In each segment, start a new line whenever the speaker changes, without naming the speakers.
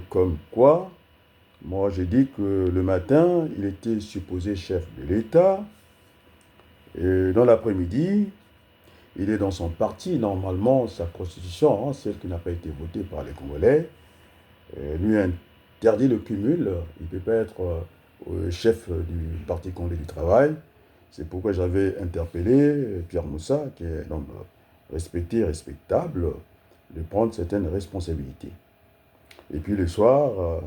Comme quoi, moi j'ai dit que le matin, il était supposé chef de l'État, et dans l'après-midi, il est dans son parti, normalement, sa constitution, hein, celle qui n'a pas été votée par les Congolais, lui interdit le cumul, il ne peut pas être chef du Parti congolais du travail. C'est pourquoi j'avais interpellé Pierre Moussa, qui est un homme respecté et respectable, de prendre certaines responsabilités. Et puis le soir,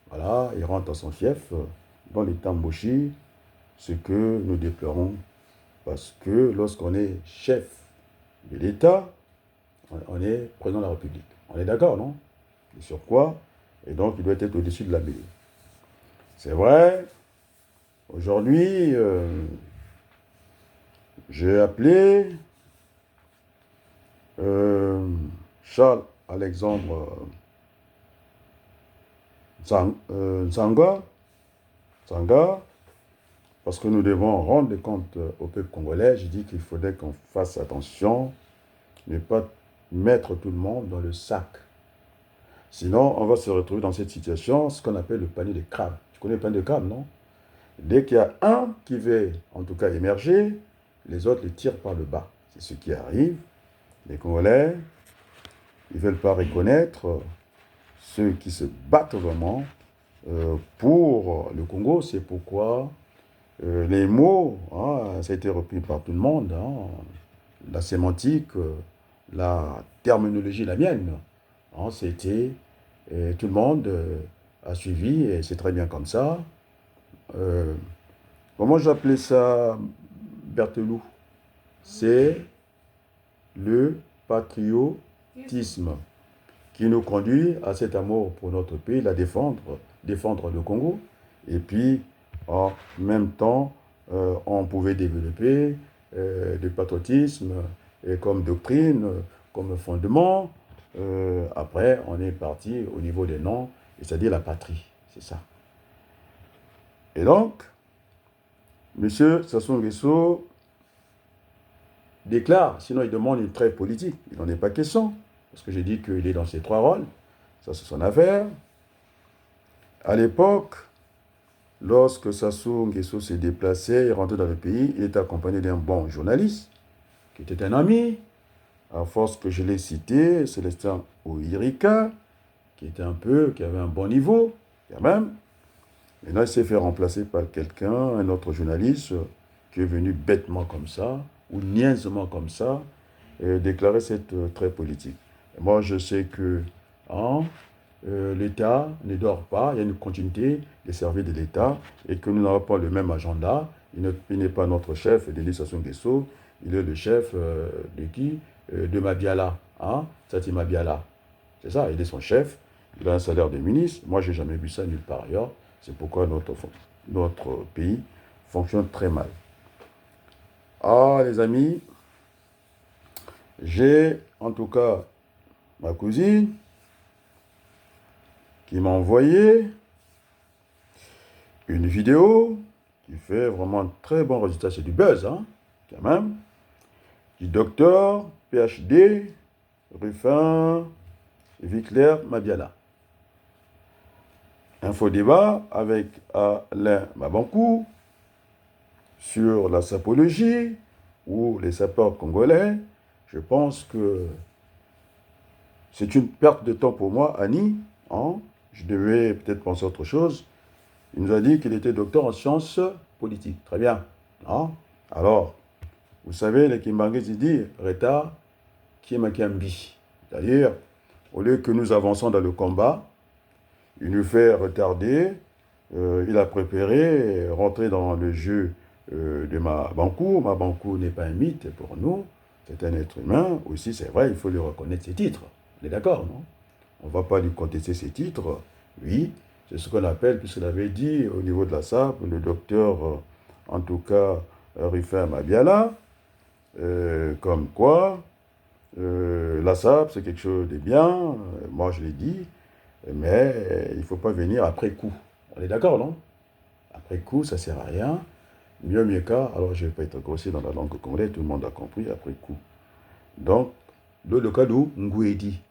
voilà, il rentre à son fief dans les Tamboshi, ce que nous déplorons, parce que lorsqu'on est chef de l'État, on est président de la République. On est d'accord, non? Et sur quoi? Et donc, il doit être au-dessus de la mêlée. C'est vrai, aujourd'hui, j'ai appelé euh, Charles-Alexandre Nzanga, parce que nous devons rendre compte au peuple congolais. J'ai dit qu'il faudrait qu'on fasse attention, ne pas mettre tout le monde dans le sac. Sinon, on va se retrouver dans cette situation, ce qu'on appelle le panier de crabes. Tu connais le panier de crabes, non? Dès qu'il y a un qui veut, en tout cas, émerger, les autres les tirent par le bas. C'est ce qui arrive. Les Congolais, ils ne veulent pas reconnaître ceux qui se battent vraiment pour le Congo. C'est pourquoi les mots, hein, ça a été repris par tout le monde, hein, la sémantique, la terminologie, la mienne, hein, c'était, tout le monde a suivi, et c'est très bien comme ça. Euh, Comment j'appelais ça, Berthelou? C'est le patriotisme qui nous conduit à cet amour pour notre pays, la défendre le Congo. Et puis, en même temps, on pouvait développer le patriotisme comme doctrine, comme fondement. Après, on est parti au niveau des noms, c'est-à-dire la patrie. C'est ça. Et donc, M. Sassou Nguesso déclare, sinon il demande une trêve politique. Il n'en est pas question, parce que j'ai dit qu'il est dans ses trois rôles. Ça, c'est son affaire. À l'époque, lorsque Sassou Nguesso s'est déplacé et rentré dans le pays, il était accompagné d'un bon journaliste, qui était un ami. À force que je l'ai cité, Célestin Oirika, qui avait un bon niveau, quand même. Maintenant, il s'est fait remplacer par quelqu'un, un autre journaliste, qui est venu bêtement comme ça, ou niaisement comme ça, et déclarer cette trait politique. Et moi, je sais que hein, l'État ne dort pas, il y a une continuité des services de l'État, et que nous n'avons pas le même agenda. Il n'est pas notre chef, Denis Sassou Nguesso, il est le chef de qui? De Mabiala. Hein? Sati Mabiala. C'est ça, il est son chef, il a un salaire de ministre. Moi, je n'ai jamais vu ça nulle part ailleurs. C'est pourquoi notre pays fonctionne très mal. Ah, les amis, j'ai en tout cas ma cousine qui m'a envoyé une vidéo qui fait vraiment un très bon résultat. C'est du buzz, hein, quand même. Du docteur PhD Rufin Vicler Mabiala. Info débat avec Alain Mabankou sur la sapologie ou les sapeurs congolais. Je pense que c'est une perte de temps pour moi, Annie. Hein? Je devais peut-être penser à autre chose. Il nous a dit qu'il était docteur en sciences politiques. Très bien. Hein? Alors, vous savez, les Kimbangues, ils disent retard, Kiemakiambi. C'est-à-dire, au lieu que nous avançons dans le combat, il nous fait retarder. Il a préféré rentrer dans le jeu de Mabankou. Mabankou n'est pas un mythe pour nous. C'est un être humain. Aussi, c'est vrai, il faut lui reconnaître ses titres. On est d'accord, non? On ne va pas lui contester ses titres. Oui, c'est ce qu'on appelle, puisqu'il avait dit au niveau de la SAP, le docteur, en tout cas, Rufin Mabiala, comme quoi, la SAP, c'est quelque chose de bien. Moi, je l'ai dit. Mais il ne faut pas venir après coup. On est d'accord, non? Après coup, ça ne sert à rien. Mieux qu'à, alors je ne vais pas être grossier dans la langue congolaise, tout le monde a compris, après coup. Donc, le cas d'où Ngouedi.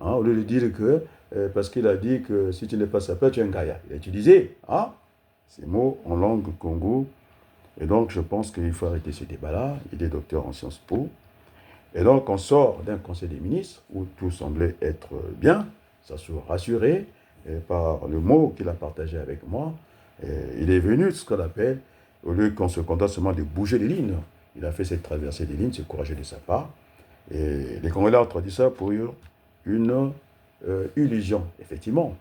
Hein, au lieu de dire que parce qu'il a dit que si tu n'es pas sapeur, tu es un gaillard. Il a utilisé ces mots en langue Congo. Et donc, je pense qu'il faut arrêter ce débat-là. Il est docteur en Sciences Po. Et donc, on sort d'un conseil des ministres où tout semblait être bien, ça soit rassuré par le mot qu'il a partagé avec moi. Et il est venu, ce qu'on appelle, au lieu qu'on se contente seulement de bouger les lignes, il a fait cette traversée des lignes, c'est courageux de sa part. Et les Congolais ont traduit ça pour une illusion, effectivement.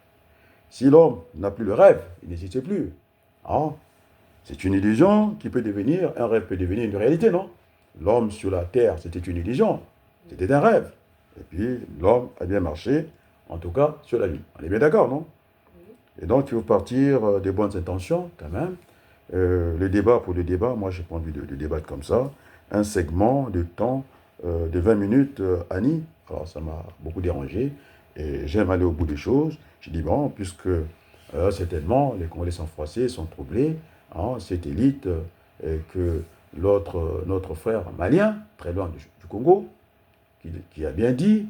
Si l'homme n'a plus le rêve, il n'existe plus. C'est une illusion qui peut devenir, un rêve peut devenir une réalité, non? L'homme sur la terre, c'était une illusion, c'était un rêve. Et puis l'homme a bien marché, en tout cas sur la Lune. On est bien d'accord, non? Et donc il faut partir des bonnes intentions quand même. Le débat pour le débat, moi j'ai pas envie de débattre comme ça. Un segment de temps de 20 minutes, Annie, alors ça m'a beaucoup dérangé. Et j'aime aller au bout des choses. J'ai dit, bon, puisque certainement les Congolais sont froissés, sont troublés, cette élite que notre frère malien, très loin du Congo, qui a bien dit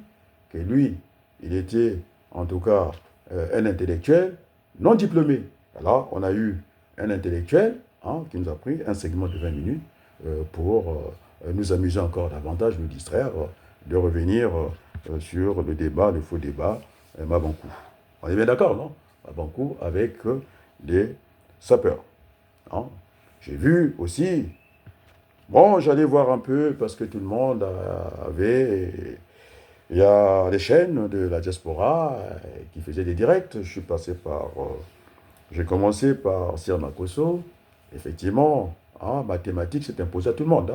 que lui, il était en tout cas un intellectuel non diplômé. Alors, on a eu un intellectuel qui nous a pris un segment de 20 minutes pour nous amuser encore davantage, nous distraire, de revenir sur le débat, le faux débat, Mabankou. On est bien d'accord, non? Mabankou avec les sapeurs. J'ai vu aussi, bon, j'allais voir un peu parce que tout le monde avait, il y a des chaînes de la diaspora qui faisaient des directs. Je suis passé par, j'ai commencé par Sir Makosso. Effectivement, ma thématique s'est imposée à tout le monde.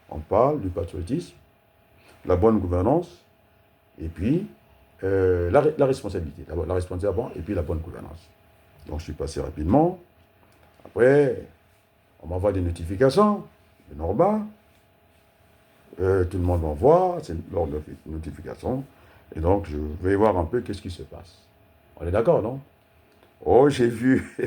On parle du patriotisme, la bonne gouvernance, et puis la responsabilité. D'abord, la responsabilité avant, et puis la bonne gouvernance. Donc, je suis passé rapidement. Après, on m'envoie des notifications de Norba. Tout le monde m'envoie, c'est leur notification. Et donc, je vais voir un peu qu'est-ce qui se passe. On est d'accord, non? Oh, j'ai vu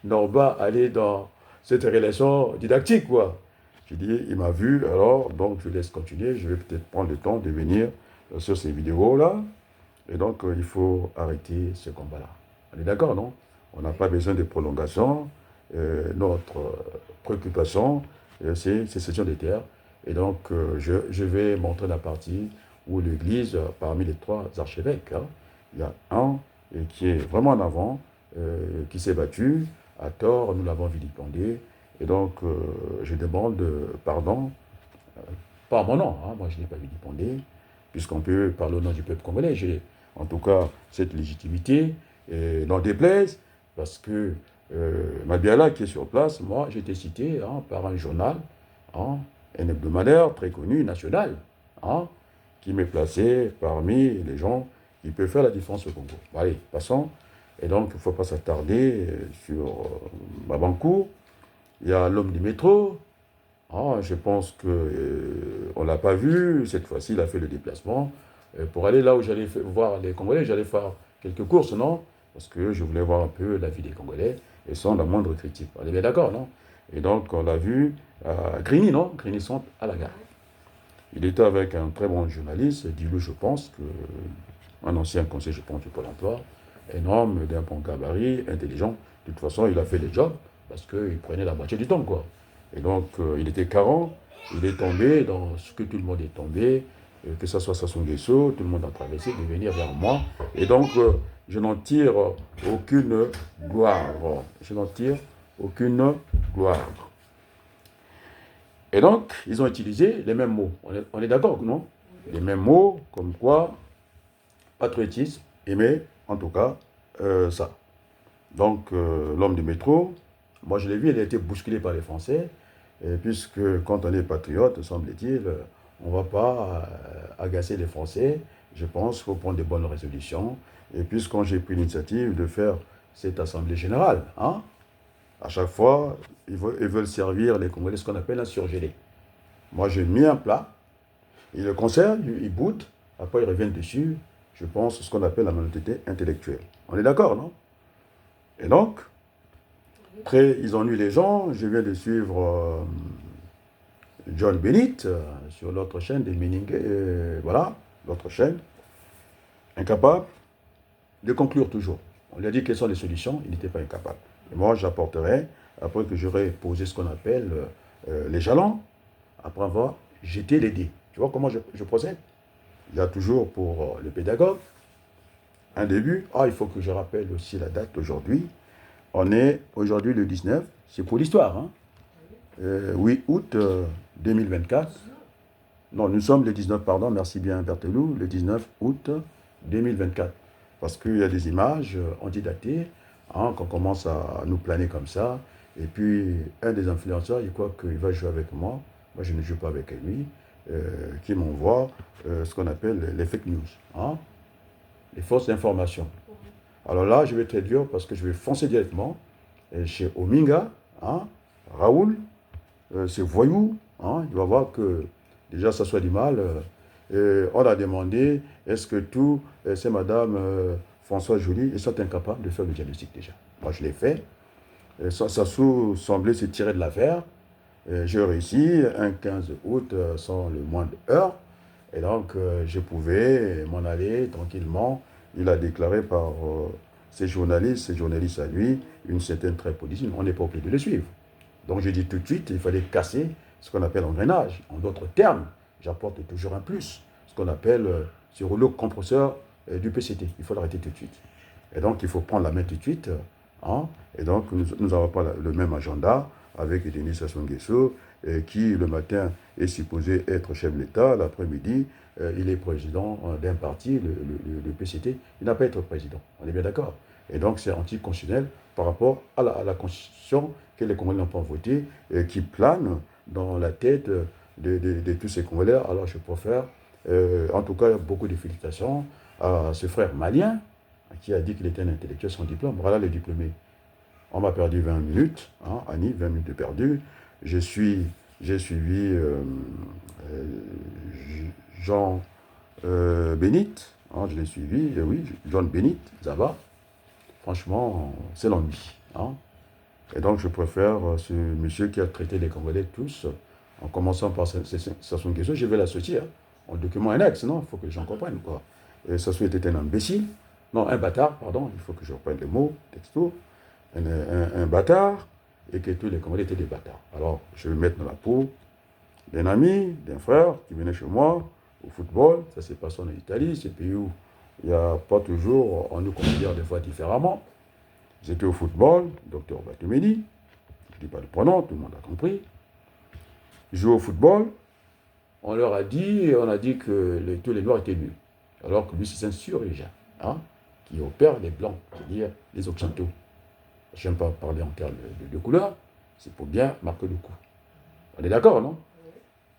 Norba aller dans cette relation didactique, quoi. J'ai dit, il m'a vu, alors, donc je laisse continuer. Je vais peut-être prendre le temps de venir sur ces vidéos-là. Et donc, il faut arrêter ce combat-là. On est d'accord, non? On n'a pas besoin de prolongation. Notre préoccupation, c'est cession des terres. Et donc, je vais montrer la partie où l'Église, parmi les trois archevêques, il y a un qui est vraiment en avant, qui s'est battu. À tort, nous l'avons vilipendé. Et donc, je demande pardon, pas à mon nom, moi je ne l'ai pas vilipendé, puisqu'on peut parler au nom du peuple congolais. J'ai en tout cas cette légitimité, et n'en déplaise, parce que Mabiala qui est sur place, moi j'ai été cité par un journal, un hebdomadaire très connu, national, qui m'est placé parmi les gens qui peuvent faire la différence au Congo. Bon, allez, passons. Et donc, il ne faut pas s'attarder sur Mabankou. Il y a l'homme du métro. Je pense qu'on ne l'a pas vu. Cette fois-ci, il a fait le déplacement. Pour aller là où j'allais voir les Congolais, j'allais faire quelques courses, non? Parce que je voulais voir un peu la vie des Congolais et sans la moindre critique. On est bien d'accord, non? Et donc, on l'a vu à Grigny, non? Grigny Centre, à la gare. Il était avec un très bon journaliste, Dilou, je pense, un ancien conseiller, je pense, du Pôle emploi, un homme d'un bon gabarit, intelligent. De toute façon, il a fait le job parce qu'il prenait la moitié du temps, quoi. Et donc, il était 40, il est tombé dans ce que tout le monde est tombé, que ce soit Sassou Nguesso, tout le monde a traversé, de venir vers moi. Et donc, je n'en tire aucune gloire. Je n'en tire aucune gloire. Et donc, ils ont utilisé les mêmes mots. On est d'accord, non? Les mêmes mots, comme quoi, patriotisme, aimer, en tout cas, ça. Donc, l'homme du métro, moi je l'ai vu, il a été bousculé par les Français, puisque quand on est patriote, semble-t-il, on ne va pas agacer les Français. Je pense qu'il faut prendre de bonnes résolutions. Et puis, quand j'ai pris l'initiative de faire cette assemblée générale, à chaque fois, ils veulent servir les Congolais, ce qu'on appelle un surgelé. Moi, j'ai mis un plat, ils le conservent, ils boutent, après ils reviennent dessus. Je pense ce qu'on appelle la malhonnêteté intellectuelle. On est d'accord, non? Et donc, après, ils ennuient les gens. Je viens de suivre John Bennett sur l'autre chaîne des Meningue, voilà, l'autre chaîne. Incapable de conclure toujours. On lui a dit quelles sont les solutions, il n'était pas incapable. Et moi, j'apporterai, après que j'aurai posé ce qu'on appelle les jalons, après avoir jeté les dés. Tu vois comment je procède? Il y a toujours pour le pédagogue un début. Ah, il faut que je rappelle aussi la date aujourd'hui. On est aujourd'hui le 19, c'est pour l'histoire. Hein? 8 août 2024. Non, nous sommes le 19, pardon, merci bien Berthelou, le 19 août 2024. Parce qu'il y a des images antidatées, hein, qu'on commence à nous planer comme ça. Et puis, un des influenceurs, il croit qu'il va jouer avec moi. Moi, je ne joue pas avec lui. Qui m'envoie ce qu'on appelle les fake news, hein, les fausses informations. Alors là, je vais être très dur parce que je vais foncer directement chez Ominga, hein, Raoul, c'est voyou, hein, il va voir que déjà ça soit du mal. On a demandé, est-ce que tout, c'est Madame François Joly, ils sont incapables de faire le diagnostic déjà. Moi, je l'ai fait. Ça semblait se tirer de l'affaire. J'ai réussi un 15 août sans le moindre heure. Et donc, je pouvais m'en aller tranquillement. Il a déclaré par ses journalistes à lui, une certaine trépolisme. On n'est pas obligé de le suivre. Donc, j'ai dit tout de suite, il fallait casser ce qu'on appelle l'engrenage. En d'autres termes, j'apporte toujours un plus. Ce qu'on appelle ce rouleau compresseur du PCT. Il faut l'arrêter tout de suite. Et donc, il faut prendre la main tout de suite. Hein? Et donc, nous n'avons pas le même agenda avec Denis Sassou Nguesso, qui le matin est supposé être chef de l'État, l'après-midi, il est président d'un parti, le PCT. Il n'a pas été président, on est bien d'accord. Et donc c'est anticonstitutionnel par rapport à la Constitution que les Congolais n'ont pas votée, qui plane dans la tête de tous ces Congolais. Alors je préfère, en tout cas, beaucoup de félicitations à ce frère malien qui a dit qu'il était un intellectuel sans diplôme. Voilà le diplômé. On m'a perdu 20 minutes, hein, Annie, 20 minutes de perdu. J'ai suivi Jean Bénit, hein, je l'ai suivi, et oui, Jean Bénit, ça va. Franchement, c'est l'ennui. Hein. Et donc, je préfère ce monsieur qui a traité les Congolais tous, en commençant par Sassou Nguesso. Je vais l'associer en document annexe, non, il faut que j'en comprenne, quoi. Et Sassou était un imbécile, non, un bâtard, pardon, il faut que je reprenne les mots, texto. Un bâtard, et que tous les Congolais étaient des bâtards. Alors, je vais mettre dans la peau d'un ami, d'un frère qui venait chez moi au football. Ça s'est passé en Italie, c'est un pays où il n'y a pas toujours, on nous considère des fois différemment. J'étais au football, docteur Batumedi, je ne dis pas le pronom, tout le monde a compris. Je jouais au football, on leur a dit, que tous les Noirs étaient nuls. Alors que lui, c'est un Surégien, hein, qui opère les Blancs, c'est-à-dire les Occidentaux. Je n'aime pas parler en termes de couleur, c'est pour bien marquer le coup. On est d'accord, non?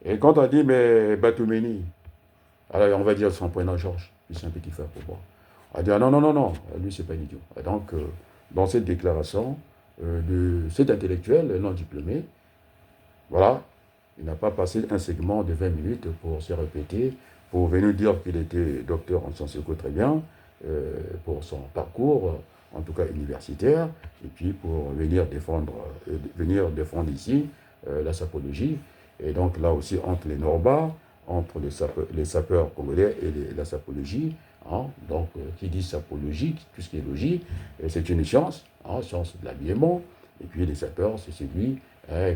Et quand on dit, mais Batumeni, alors on va dire son prénom Georges, lui c'est un petit frère pour moi. On va dire, non, lui c'est pas un idiot. Et donc, dans cette déclaration de cet intellectuel non diplômé, voilà, il n'a pas passé un segment de 20 minutes pour se répéter, pour venir dire qu'il était docteur en sciences éco très bien, pour son parcours, en tout cas universitaire, et puis pour venir défendre ici la sapologie. Et donc là aussi, entre les Norba, entre les sapeurs congolais et la sapologie, hein, donc qui dit sapologie, tout ce qui est logie, c'est une science, hein, science de l'habillement, et puis les sapeurs, c'est celui,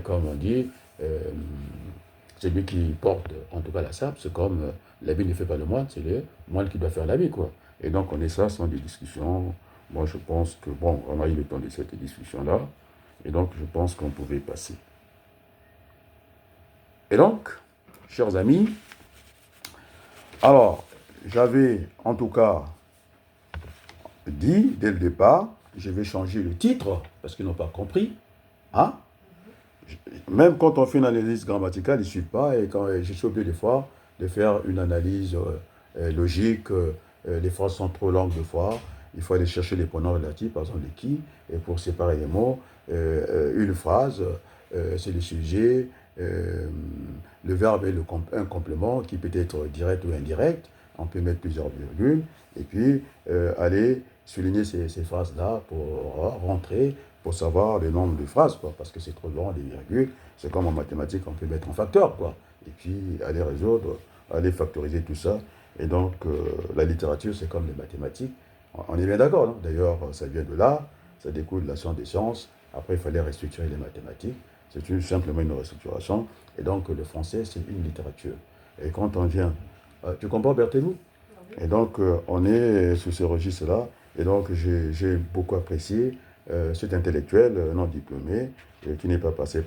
comme on dit, celui qui porte en tout cas la sape, c'est comme l'habit ne fait pas le moine, c'est le moine qui doit faire l'habit, quoi. Et donc on est ça sans des discussions. Moi je pense que, bon, on a eu le temps de cette discussion-là, et donc je pense qu'on pouvait passer. Et donc, chers amis, alors, j'avais en tout cas dit dès le départ, je vais changer le titre, parce qu'ils n'ont pas compris, hein? Même quand on fait une analyse grammaticale, ils ne suivent pas, et quand je suis obligé des fois de faire une analyse logique, les phrases sont trop longues des fois, il faut aller chercher les pronoms relatifs, par exemple les qui, et pour séparer les mots, une phrase, c'est le sujet, le verbe est un complément qui peut être direct ou indirect, on peut mettre plusieurs virgules, et puis aller souligner ces phrases-là pour rentrer, pour savoir le nombre de phrases, quoi, parce que c'est trop long, les virgules, c'est comme en mathématiques, on peut mettre en facteur, quoi, et puis aller résoudre, aller factoriser tout ça, et donc la littérature, c'est comme les mathématiques, On est bien d'accord, non? D'ailleurs, ça vient de là, ça découle de la science des sciences. Après, il fallait restructurer les mathématiques. C'est simplement une restructuration. Et donc, le français, c'est une littérature. Et quand on vient... tu comprends, Berthelou? Et donc, on est sous ce registre-là. Et donc, j'ai beaucoup apprécié cet intellectuel non diplômé qui n'est pas passé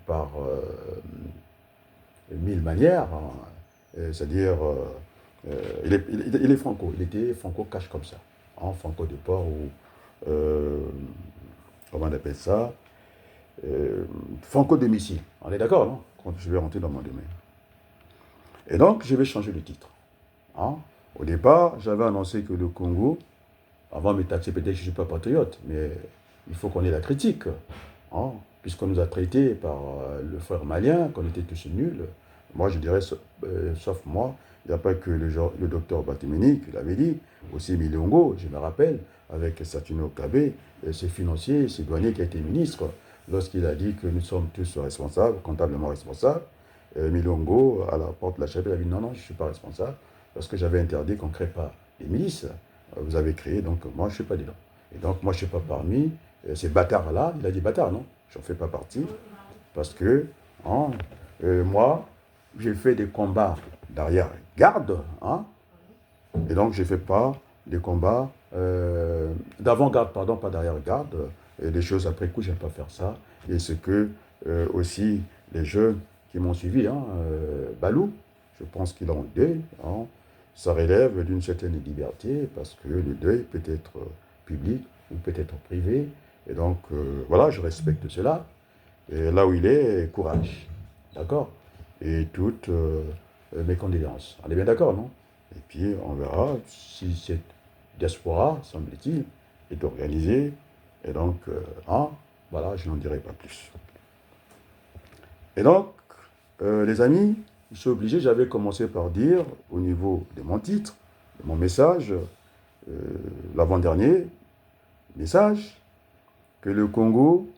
par mille manières. Hein. C'est-à-dire, il est franco. Il était franco-cache comme ça. Hein, franco de port ou... comment on appelle ça? Franco-domicile. On est d'accord, non? Quand je vais rentrer dans mon domaine. Et donc, je vais changer de titre. Hein? Au départ, j'avais annoncé que le Congo, avant de me taxer, peut-être que je ne suis pas patriote, mais il faut qu'on ait la critique. Hein? Puisqu'on nous a traités par le frère malien, qu'on était tous nuls. Moi, je dirais, sauf moi, il n'y a pas que le docteur Batimeni qui l'avait dit, aussi Milongo, je me rappelle, avec Satino Kabe, ses financiers, ses douaniers qui a été ministre, lorsqu'il a dit que nous sommes tous responsables, comptablement responsables. Milongo, à la porte de la chapelle, a dit non, non, je ne suis pas responsable, parce que j'avais interdit qu'on ne crée pas des milices. Vous avez créé, donc moi, je ne suis pas dedans. Et donc, moi, je ne suis pas parmi ces bâtards-là. Il a dit bâtard, non? Je n'en fais pas partie, parce que hein, moi, j'ai fait des combats d'arrière-garde, hein, et donc je ne fais pas des combats d'avant-garde, pardon, pas d'arrière-garde, et des choses après coup, je n'aime pas faire ça. Et ce que aussi les jeunes qui m'ont suivi, hein, Balou, je pense qu'il en deuil, hein, ça relève d'une certaine liberté, parce que le deuil peut être public ou peut être privé, et donc voilà, je respecte cela. Et là où il est, courage. D'accord? Et toutes mes condoléances. On est bien d'accord, non? Et puis, on verra si cette diaspora, semble-t-il, est organisée. Et donc, hein, voilà, je n'en dirai pas plus. Et donc, les amis, je suis obligé, j'avais commencé par dire, au niveau de mon titre, de mon message, l'avant-dernier message, que le Congo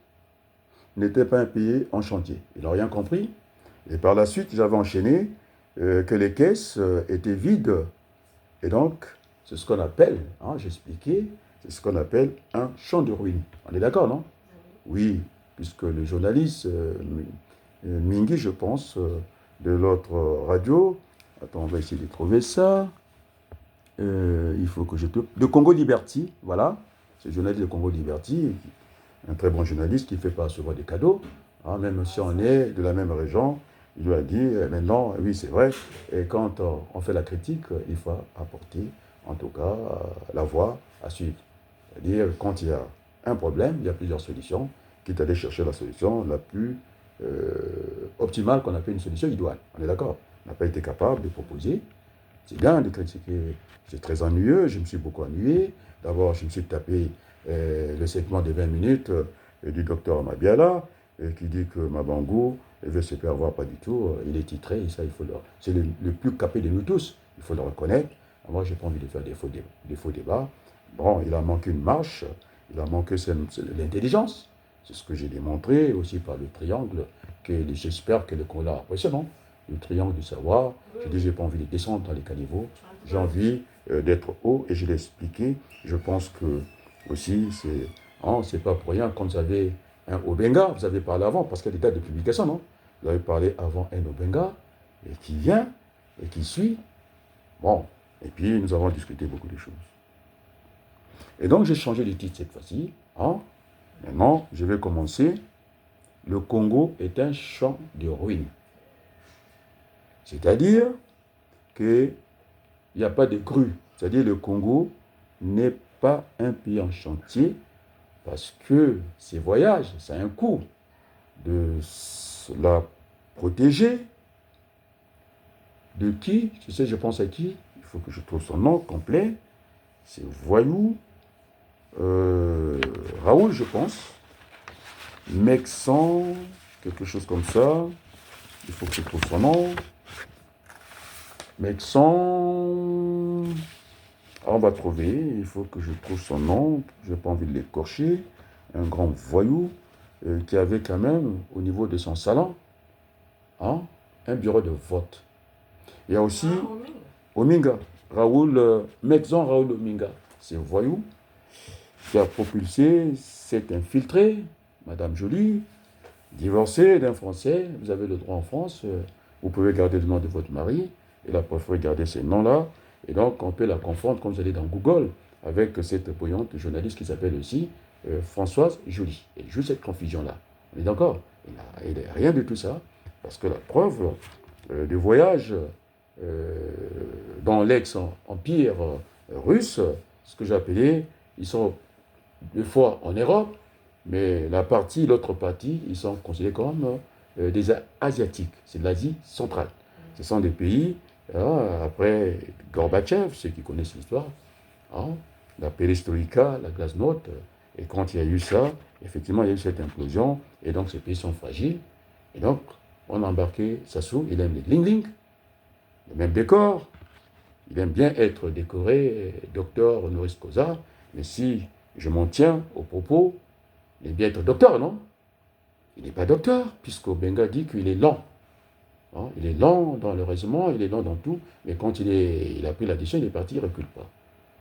n'était pas un pays en chantier. Ils n'ont rien compris. Et par la suite, j'avais enchaîné que les caisses étaient vides. Et donc, c'est ce qu'on appelle, hein, j'ai expliqué, c'est ce qu'on appelle un champ de ruines. On est d'accord, non? Oui, puisque le journaliste Mingi, je pense, de l'autre radio, attends, on va essayer de trouver ça. Il faut que je te... De Congo Liberty, voilà. C'est le journaliste de Congo Liberty, un très bon journaliste qui ne fait pas souvent des cadeaux, hein, même si on est de la même région. Il lui a dit, maintenant, oui, c'est vrai, et quand on fait la critique, il faut apporter, en tout cas, la voie à suivre. C'est-à-dire, quand il y a un problème, il y a plusieurs solutions, quitte à aller chercher la solution la plus optimale, qu'on appelle une solution idoine. On est d'accord? On n'a pas été capable de proposer. C'est bien de critiquer, c'est très ennuyeux, je me suis beaucoup ennuyé. D'abord, je me suis tapé le segment de 20 minutes du docteur Mabiala, qui dit que Mabangou ne veut se faire voir pas du tout. Il est titré, et ça, il faut c'est le plus capé de nous tous, il faut le reconnaître. Moi, je n'ai pas envie de faire des faux débats. Bon, il a manqué une marche, il a manqué l'intelligence. C'est ce que j'ai démontré aussi par le triangle, que j'espère que le Congo a apprécié, non? Le triangle du savoir. Je dis, je n'ai pas envie de descendre dans les caniveaux. J'ai envie d'être haut, et je l'ai expliqué. Je pense que aussi, c'est pas pour rien. Quand vous avez un Obenga, vous avez parlé avant, parce qu'il y a des dates de publication, non? Vous avez parlé avant un Obenga, et qui vient, et qui suit. Bon, et puis nous avons discuté beaucoup de choses. Et donc j'ai changé de titre cette fois-ci. Hein? Maintenant, je vais commencer. Le Congo est un champ de ruines. C'est-à-dire qu'il n'y a pas de grue. C'est-à-dire le Congo n'est pas un pays en chantier, parce que ces voyages, ça a un coût de la protéger. De qui? Tu sais, je pense à qui? Il faut que je trouve son nom complet. C'est Voyou. Raoul, je pense. Mexan, quelque chose comme ça. Il faut que je trouve son nom. Mexan. On va trouver. Il faut que je trouve son nom. Je n'ai pas envie de l'écorcher. Un grand voyou qui avait quand même, au niveau de son salon, hein, un bureau de vote. Il y a aussi Ominga. Raoul, Mexan Raoul Ominga. ce voyou qui a propulsé, s'est infiltré, Madame Jolie, divorcée d'un Français, vous avez le droit en France, vous pouvez garder le nom de votre mari, elle a préféré garder ces noms-là, et donc on peut la confondre, comme vous allez dans Google, avec cette brillante journaliste qui s'appelle aussi Françoise Joly. Et juste cette confusion-là. On est d'accord? Il n'y a rien de tout ça, parce que la preuve du voyage dans l'ex-empire russe, ce que j'appelais, ils sont deux fois en Europe, mais l'autre partie, ils sont considérés comme des Asiatiques. C'est de l'Asie centrale. Ce sont des pays, après Gorbatchev, ceux qui connaissent l'histoire, hein, la perestroïka, la glasnost, et quand il y a eu ça, effectivement, il y a eu cette implosion, et donc ces pays sont fragiles. Et donc, on a embarqué Sassou, il aime les ling-ling, le même décor, il aime bien être décoré, docteur honoris causa, mais si je m'en tiens aux propos, il aime bien être docteur, non? Il n'est pas docteur, puisque Benga dit qu'il est lent. Hein? Il est lent dans le raisonnement, il est lent dans tout, mais quand il a pris la décision, il est parti, il ne recule pas.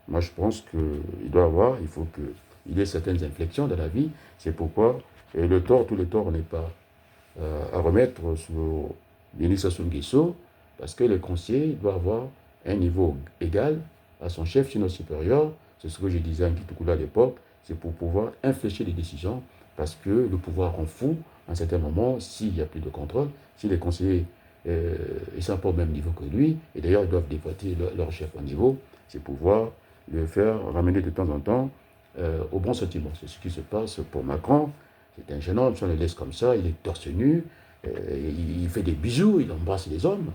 Moi, je pense il faut qu'il y ait certaines inflexions dans la vie. C'est pourquoi tout le tort n'est pas à remettre sur Denis Sassou Nguesso, parce que le conseiller doit avoir un niveau égal à son chef, sinon supérieur. C'est ce que je disais à Nkitoukoula à l'époque, c'est pour pouvoir infléchir les décisions, parce que le pouvoir rend fou à un certain moment s'il n'y a plus de contrôle, si les conseillers ne sont pas au même niveau que lui, et d'ailleurs ils doivent déboîter leur chef au niveau, c'est pouvoir le faire ramener de temps en temps au bon sentiment. C'est ce qui se passe pour Macron. C'est un jeune homme, si on le laisse comme ça, il est torse nu, il fait des bisous, il embrasse les hommes.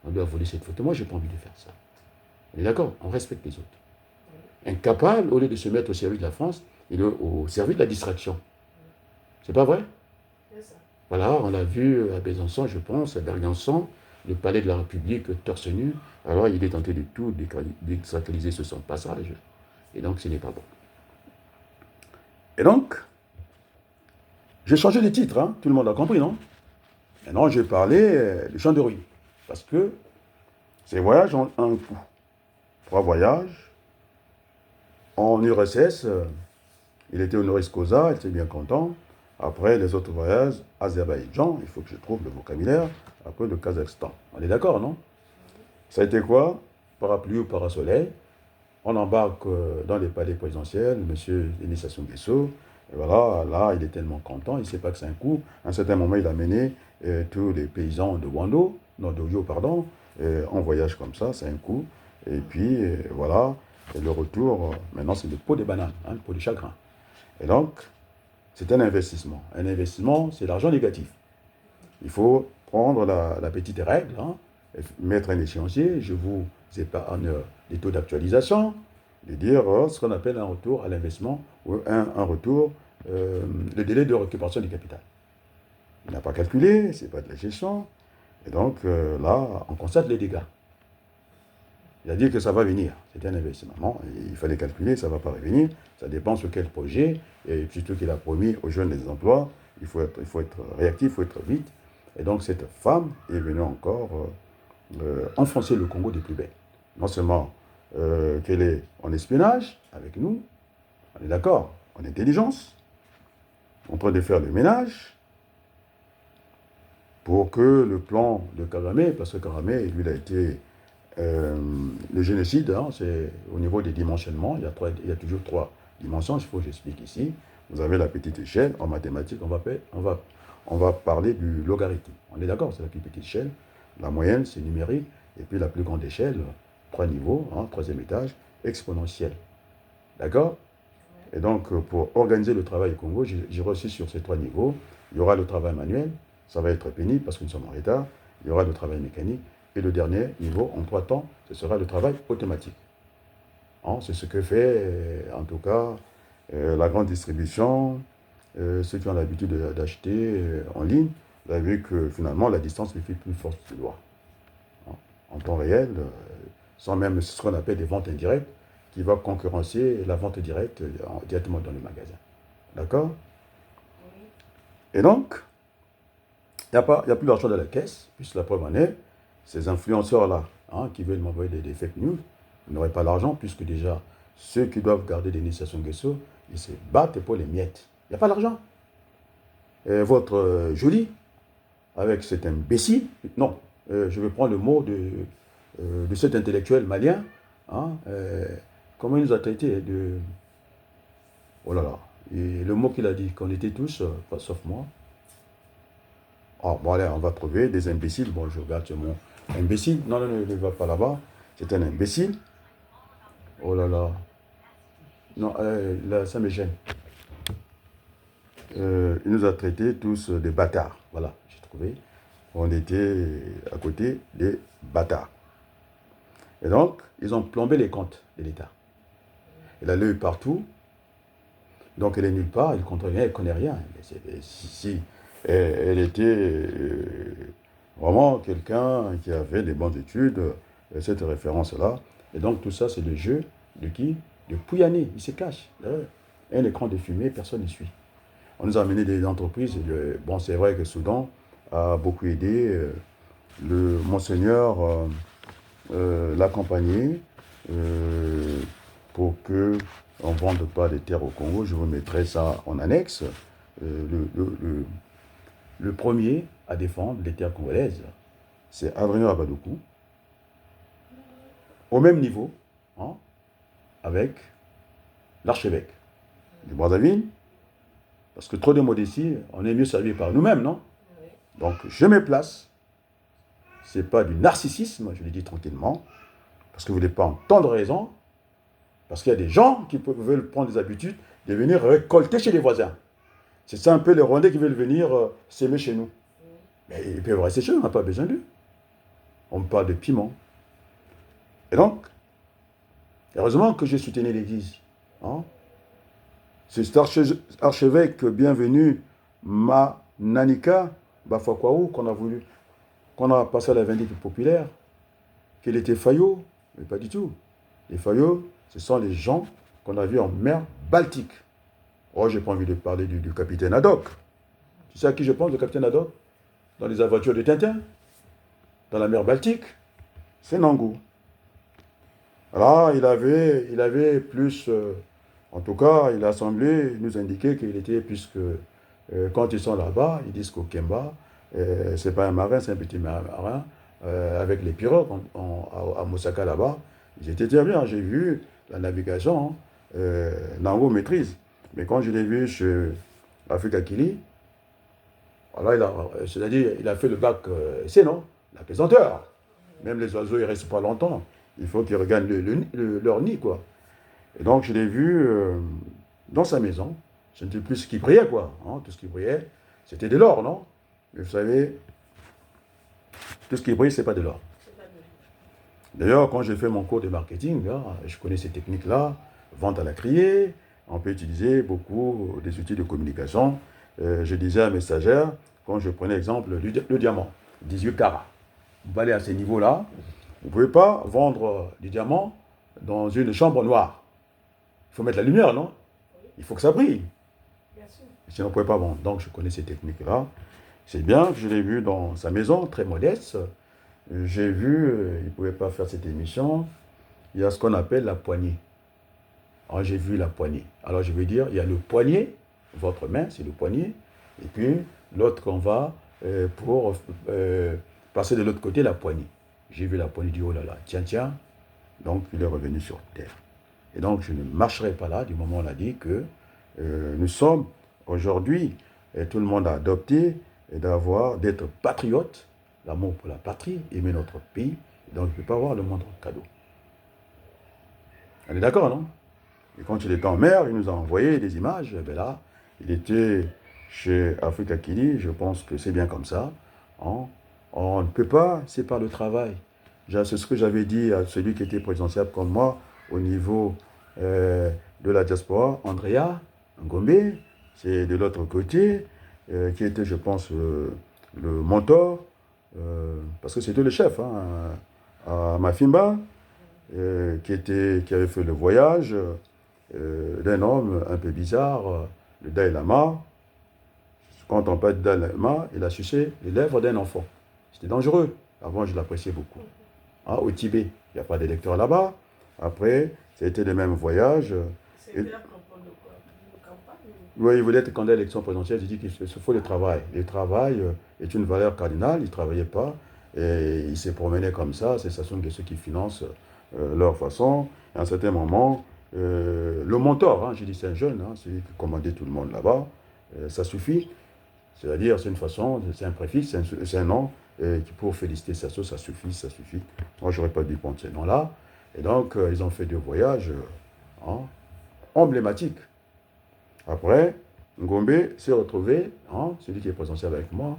On lui a volé cette photo. Moi, je n'ai pas envie de faire ça. On est d'accord? On respecte les autres. Incapable, au lieu de se mettre au service de la France, il est au service de la distraction. C'est pas vrai? C'est ça. Voilà, on l'a vu à Besançon, je pense, à Bergançon, le palais de la République torse nu. Alors, il est tenté de tout désacraliser sur son passage. Et donc, ce n'est pas bon. Et donc, j'ai changé de titre, hein. Tout le monde a compris, non? Maintenant, je vais parler du champ de ruines. Parce que ces voyages ont un coût. 3 voyages. En URSS, il était honoris causa, il était bien content. Après, les autres voyages, Azerbaïdjan, il faut que je trouve le vocabulaire. Après, le Kazakhstan. On est d'accord, non? Ça a été quoi? Parapluie ou parasoleil. On embarque dans les palais présidentiels, M. Denis Sassou Nguesso. Et voilà, là, il est tellement content, il ne sait pas que c'est un coup. À un certain moment, il a mené tous les paysans de d'Oyo, pardon, en voyage comme ça, c'est un coup. Et puis, voilà, et le retour, maintenant, c'est le pot de banane, hein, le pot de chagrin. Et donc, c'est un investissement. Un investissement, c'est l'argent négatif. Il faut prendre la petite règle, hein, mettre un échéancier, je vous épargne des taux d'actualisation, de dire ce qu'on appelle un retour à l'investissement ou un retour, le délai de récupération du capital. Il n'a pas calculé, ce n'est pas de la gestion, et donc là, on constate les dégâts. Il a dit que ça va venir, c'est un investissement. Non, il fallait calculer, ça ne va pas revenir, ça dépend sur quel projet, et surtout qu'il a promis aux jeunes des emplois, il faut être réactif, il faut être vite. Et donc cette femme est venue encore enfoncer le Congo des plus belles. Non seulement qu'elle est en espionnage avec nous, on est d'accord, en intelligence, en train de faire le ménage, pour que le plan de Kagame, parce que Kagame, lui, il a été le génocide, hein, c'est au niveau des dimensionnements, il y a toujours 3 dimensions, il faut que j'explique ici. Vous avez la petite échelle, en mathématiques, on va parler du logarithme. On est d'accord, c'est la plus petite échelle. La moyenne, c'est numérique. Et puis la plus grande échelle, 3 niveaux, hein, 3e étage, exponentielle. D'accord? Et donc, pour organiser le travail au Congo, j'ai reçu sur ces 3 niveaux. Il y aura le travail manuel, ça va être pénible parce que nous sommes en retard. Il y aura le travail mécanique. Et le dernier niveau, en 3 temps, ce sera le travail automatique. Hein, c'est ce que fait, en tout cas, la grande distribution, ceux qui ont l'habitude d'acheter en ligne. Vous avez vu que finalement, la distance ne fait plus force de loi. Hein, en temps réel, sans même ce qu'on appelle des ventes indirectes, qui va concurrencer la vente directe directement dans les magasins. D'accord? Oui. Et donc, il n'y a plus d'argent dans la caisse, puisque la preuve en est, ces influenceurs-là, hein, qui veulent m'envoyer des fake news, n'auraient pas l'argent, puisque déjà, ceux qui doivent garder Denis Sassou Nguesso, ils se battent pour les miettes. Il n'y a pas d'argent. Votre Joly, avec cet imbécile, non, je vais prendre le mot de cet intellectuel malien, hein, comment il nous a traité de... Oh là là, et le mot qu'il a dit, qu'on était tous, pas sauf moi. Ah, bon allez, on va trouver des imbéciles, bon je regarde ce mot. Imbécile, non, non, ne va pas là-bas, c'est un imbécile. Oh là là, non, là, ça me gêne. Il nous a traités tous des bâtards, voilà, j'ai trouvé. On était à côté des bâtards. Et donc, ils ont plombé les comptes de l'État. Elle a lu partout. Donc, elle est nulle part, elle ne comprend rien, elle ne connaît rien. Si elle était vraiment quelqu'un qui avait des bonnes études, cette référence-là. Et donc, tout ça, c'est le jeu de qui? De Pouyanné. Il se cache. Un écran de fumée, personne ne suit. On nous a amené des entreprises. Bon, c'est vrai que Soudan a beaucoup aidé. Le Monseigneur l'accompagner pour que on ne vende pas des terres au Congo. Je vous mettrai ça en annexe. Le premier à défendre les terres congolaises, c'est Adrien Abadoukou, au même niveau, hein, avec l'archevêque du Brazzaville, parce que trop de modestie, on est mieux servi par nous-mêmes, non? Donc, je me place. Ce n'est pas du narcissisme, je le dis tranquillement, parce que vous ne voulez pas entendre raison, parce qu'il y a des gens qui veulent prendre des habitudes de venir récolter chez les voisins. C'est ça un peu les Rwandais qui veulent venir s'aimer chez nous. Mais ils peuvent rester chez nous, on n'a pas besoin d'eux. On me parle de piment. Et donc, heureusement que j'ai soutenu l'Église. Hein? C'est cet archevêque bienvenu, Nanika Bafakwaou, qu'on a passé à la vindicte populaire, qu'il était faillot, mais pas du tout. Les faillots, ce sont les gens qu'on a vus en mer Baltique. Oh, j'ai pas envie de parler du capitaine Haddock. Tu sais à qui je pense, le capitaine Haddock? Dans les aventures de Tintin, dans la mer Baltique, c'est Nangou. Alors, il avait plus, en tout cas, il a semblé nous indiquer qu'il était, puisque quand ils sont là-bas, ils disent qu'au Kemba, c'est pas un marin, c'est un petit marin, avec les pirogues à Moussaka là-bas. Ils étaient très bien, j'ai vu la navigation, Nangou maîtrise. Mais quand je l'ai vu chez Africa Kili, alors c'est-à-dire, il a fait le bac C, non? La pesanteur. Même les oiseaux, ils ne restent pas longtemps. Il faut qu'ils regardent leur nid, quoi. Et donc, je l'ai vu dans sa maison. Ce n'était plus ce qui brillait, quoi. Hein. Tout ce qui brillait, c'était de l'or, non? Mais vous savez, tout ce qui brille, ce n'est pas de l'or. D'ailleurs, quand j'ai fait mon cours de marketing, là, je connais ces techniques-là, vente à la criée, on peut utiliser beaucoup des outils de communication. Je disais à mes stagiaires, quand je prenais l'exemple, le diamant, 18 carats. Vous allez à ces niveaux-là, vous ne pouvez pas vendre du diamant dans une chambre noire. Il faut mettre la lumière, non? Il faut que ça brille. Bien sûr. Sinon, vous ne pouvez pas vendre. Donc, je connais ces techniques-là. C'est bien que je l'ai vu dans sa maison, très modeste. J'ai vu, il ne pouvait pas faire cette émission. Il y a ce qu'on appelle la poignée. Alors, j'ai vu la poignée. Alors, je veux dire, il y a le poignet, votre main, c'est le poignet. Et puis, l'autre qu'on va pour passer de l'autre côté, la poignée. J'ai vu la poignée du haut là, là. Tiens, tiens. Donc, il est revenu sur terre. Et donc, je ne marcherai pas là, du moment où on a dit que nous sommes aujourd'hui, et tout le monde a adopté, d'être patriote, l'amour pour la patrie, aimer notre pays. Donc, je ne peux pas avoir le moindre cadeau. On est d'accord, non? Et quand il était en mer, il nous a envoyé des images. Et bien là, il était chez Africa Kili, je pense que c'est bien comme ça. Hein? On ne peut pas, c'est par le travail. C'est ce que j'avais dit à celui qui était présidentiable comme moi, au niveau de la diaspora, Andrea Ngombe, c'est de l'autre côté, qui était, je pense, le mentor, parce que c'était le chef, hein, à Mafimba, qui avait fait le voyage d'un homme un peu bizarre, le Dalai Lama. Quand on parle de Dalai Lama, il a sucé les lèvres d'un enfant. C'était dangereux. Avant, je l'appréciais beaucoup. Hein, au Tibet, il n'y a pas d'électeurs là-bas. Après, C'était les mêmes voyages.
C'était à propos de quoi? Une campagne?
Oui, il voulait être candidat à l'élection présidentielle. J'ai dit qu'il faut le travail. Le travail est une valeur cardinale. Il ne travaillait pas. Et il s'est promené comme ça. C'est Sassou Nguesso qui finance leur façon. Et à un certain moment, le mentor, j'ai dit c'est un jeune, celui qui commandait tout le monde là-bas, ça suffit. C'est-à-dire, c'est une façon, c'est un préfixe, c'est un nom. Et pour féliciter Sassou, ça suffit, ça suffit. Moi, je n'aurais pas dû prendre ces noms-là. Et donc, ils ont fait 2 voyages emblématiques. Après, Ngombe s'est retrouvé, celui qui est présidentiel avec moi,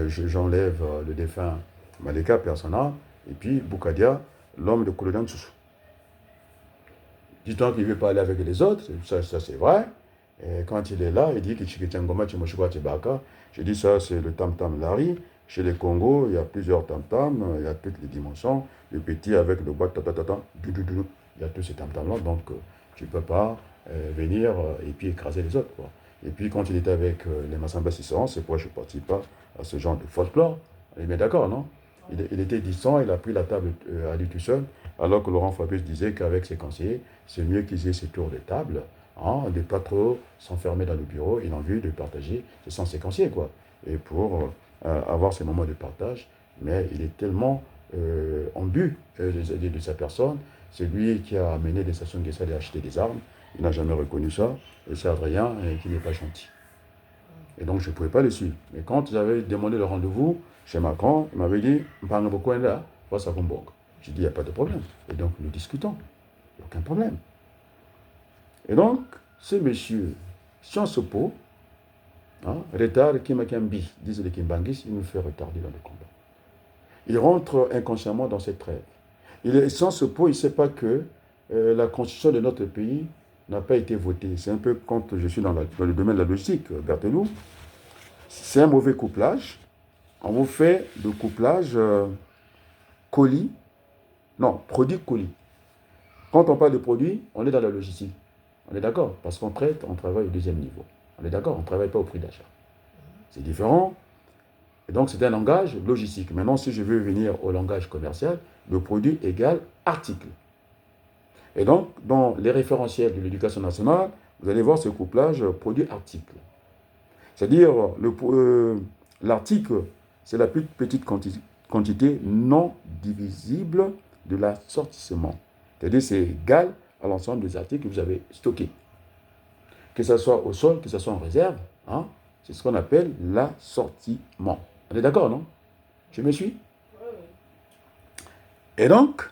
j'enlève le défunt Maleka Persona, et puis Boukadia, l'homme de Koulodan Tsussou. Dis-toi qu'il ne veut pas aller avec les autres, ça c'est vrai. Et quand il est là, il dit que Chikitangoma Chimoshua Tibaka. Je dis ça, c'est le tam-tam Lari. Chez les Congos, il y a plusieurs tam-tams, il y a toutes les dimensions. Le petit avec le boîte tatatata, il y a tous ces tam-tams-là, donc tu ne peux pas venir et puis écraser les autres, quoi. Et puis quand il était avec les Massamba Sisson, c'est pourquoi je ne participe pas à ce genre de folklore. On est bien d'accord, non? Il était distant, il a pris la table à lui tout seul, alors que Laurent Fabius disait qu'avec ses conseillers, c'est mieux qu'ils aient ces tours de table, de ne pas trop s'enfermer dans le bureau, il a envie de partager, c'est sans ses conseillers, quoi. Et pour avoir ces moments de partage, mais il est tellement en but de sa personne, c'est lui qui a amené les Sassou Nguesso à acheter des armes, il n'a jamais reconnu ça, et c'est Adrien qui n'est pas gentil. Et donc je ne pouvais pas le suivre. Mais quand j'avais demandé le rendez-vous chez Macron, il m'avait dit, Mpanga Bokwenda, face à Gomborg. J'ai dit, il n'y a pas de problème. Et donc nous discutons, il n'y a aucun problème. Et donc, ce monsieur, Sciences Po, retard Kimakambi, disent les Kimbangis, il nous fait retarder dans le combat. Il rentre inconsciemment dans cette trêve. Il est Sciences Po, il ne sait pas que la constitution de notre pays n'a pas été votée. C'est un peu quand je suis dans le domaine de la logistique, Berthelou. C'est un mauvais couplage. On vous fait le couplage colis, non, produit colis. Quand on parle de produit, on est dans la logistique. On est d'accord? Parce qu'on traite, on travaille au 2e niveau. On est d'accord? On ne travaille pas au prix d'achat. C'est différent. Et donc, c'est un langage logistique. Maintenant, si je veux venir au langage commercial, le produit égale article. Et donc, dans les référentiels de l'éducation nationale, vous allez voir ce couplage produit-article. C'est-à-dire, l'article, c'est la plus petite quantité non divisible de l'assortissement. C'est-à-dire, c'est égal à l'ensemble des articles que vous avez stockés. Que ce soit au sol, que ce soit en réserve, c'est ce qu'on appelle l'assortiment. On est d'accord, non? Je me suis? Et donc,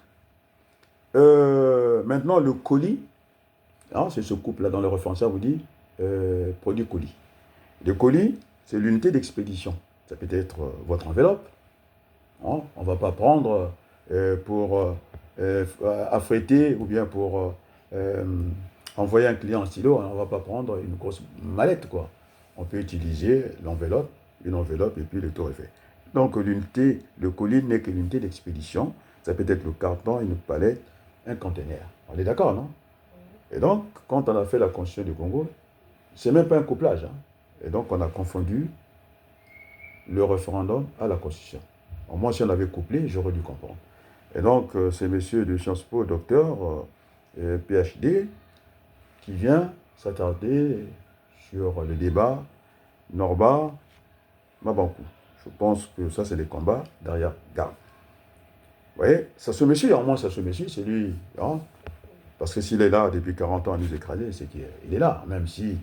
maintenant, le colis, c'est ce couple-là dans le référentiel, vous dit produit colis. Le colis, c'est l'unité d'expédition. Ça peut être votre enveloppe. On ne va pas prendre pour affréter ou bien pour envoyer un client en stylo, on ne va pas prendre une grosse mallette, quoi. On peut utiliser l'enveloppe, une enveloppe et puis le tour est fait. Donc l'unité, le colis n'est que l'unité d'expédition. Ça peut être le carton, une palette, un conteneur. On est d'accord, non? Et donc, quand on a fait la Constitution du Congo, c'est même pas un couplage. Et donc, on a confondu le référendum à la Constitution. Au moins, si on avait couplé, j'aurais dû comprendre. Et donc, c'est monsieur de Sciences Po, docteur, PhD, qui vient s'attarder sur le débat Norba Mabankou. Je pense que ça, c'est les combats derrière garde. Vous voyez, ça se monsieur, au moins ça se monsieur, c'est lui. Parce que s'il est là depuis 40 ans à nous écraser, c'est qu'il est là. Même si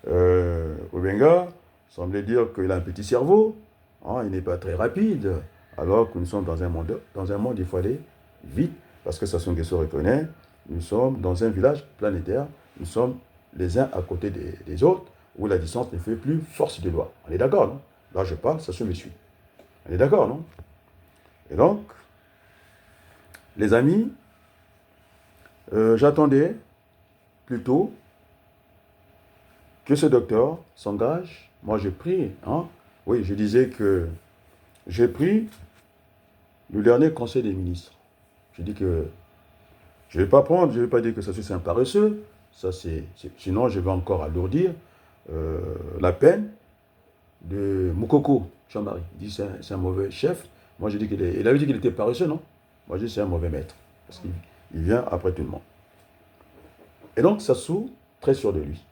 Obenga semblait dire qu'il a un petit cerveau, il n'est pas très rapide, alors que nous sommes dans un monde, il faut aller vite, parce que Sassou Nguesso reconnaît, nous sommes dans un village planétaire, nous sommes les uns à côté des autres, où la distance ne fait plus force de loi. On est d'accord, non? Là, je parle, Sassou me suit. On est d'accord, non? Et donc, les amis, j'attendais plutôt que ce docteur s'engage. Moi, j'ai pris, oui, je disais que j'ai pris le dernier conseil des ministres. Je dis que je ne vais pas prendre, je ne vais pas dire que ça c'est un paresseux, sinon je vais encore alourdir la peine de Moukoko, Jean-Marie. Il dit que c'est un mauvais chef. Moi, il avait dit qu'il était paresseux, non? Moi, je dis que c'est un mauvais maître, parce qu'il vient après tout le monde. Et donc, Sassou, très sûr de lui.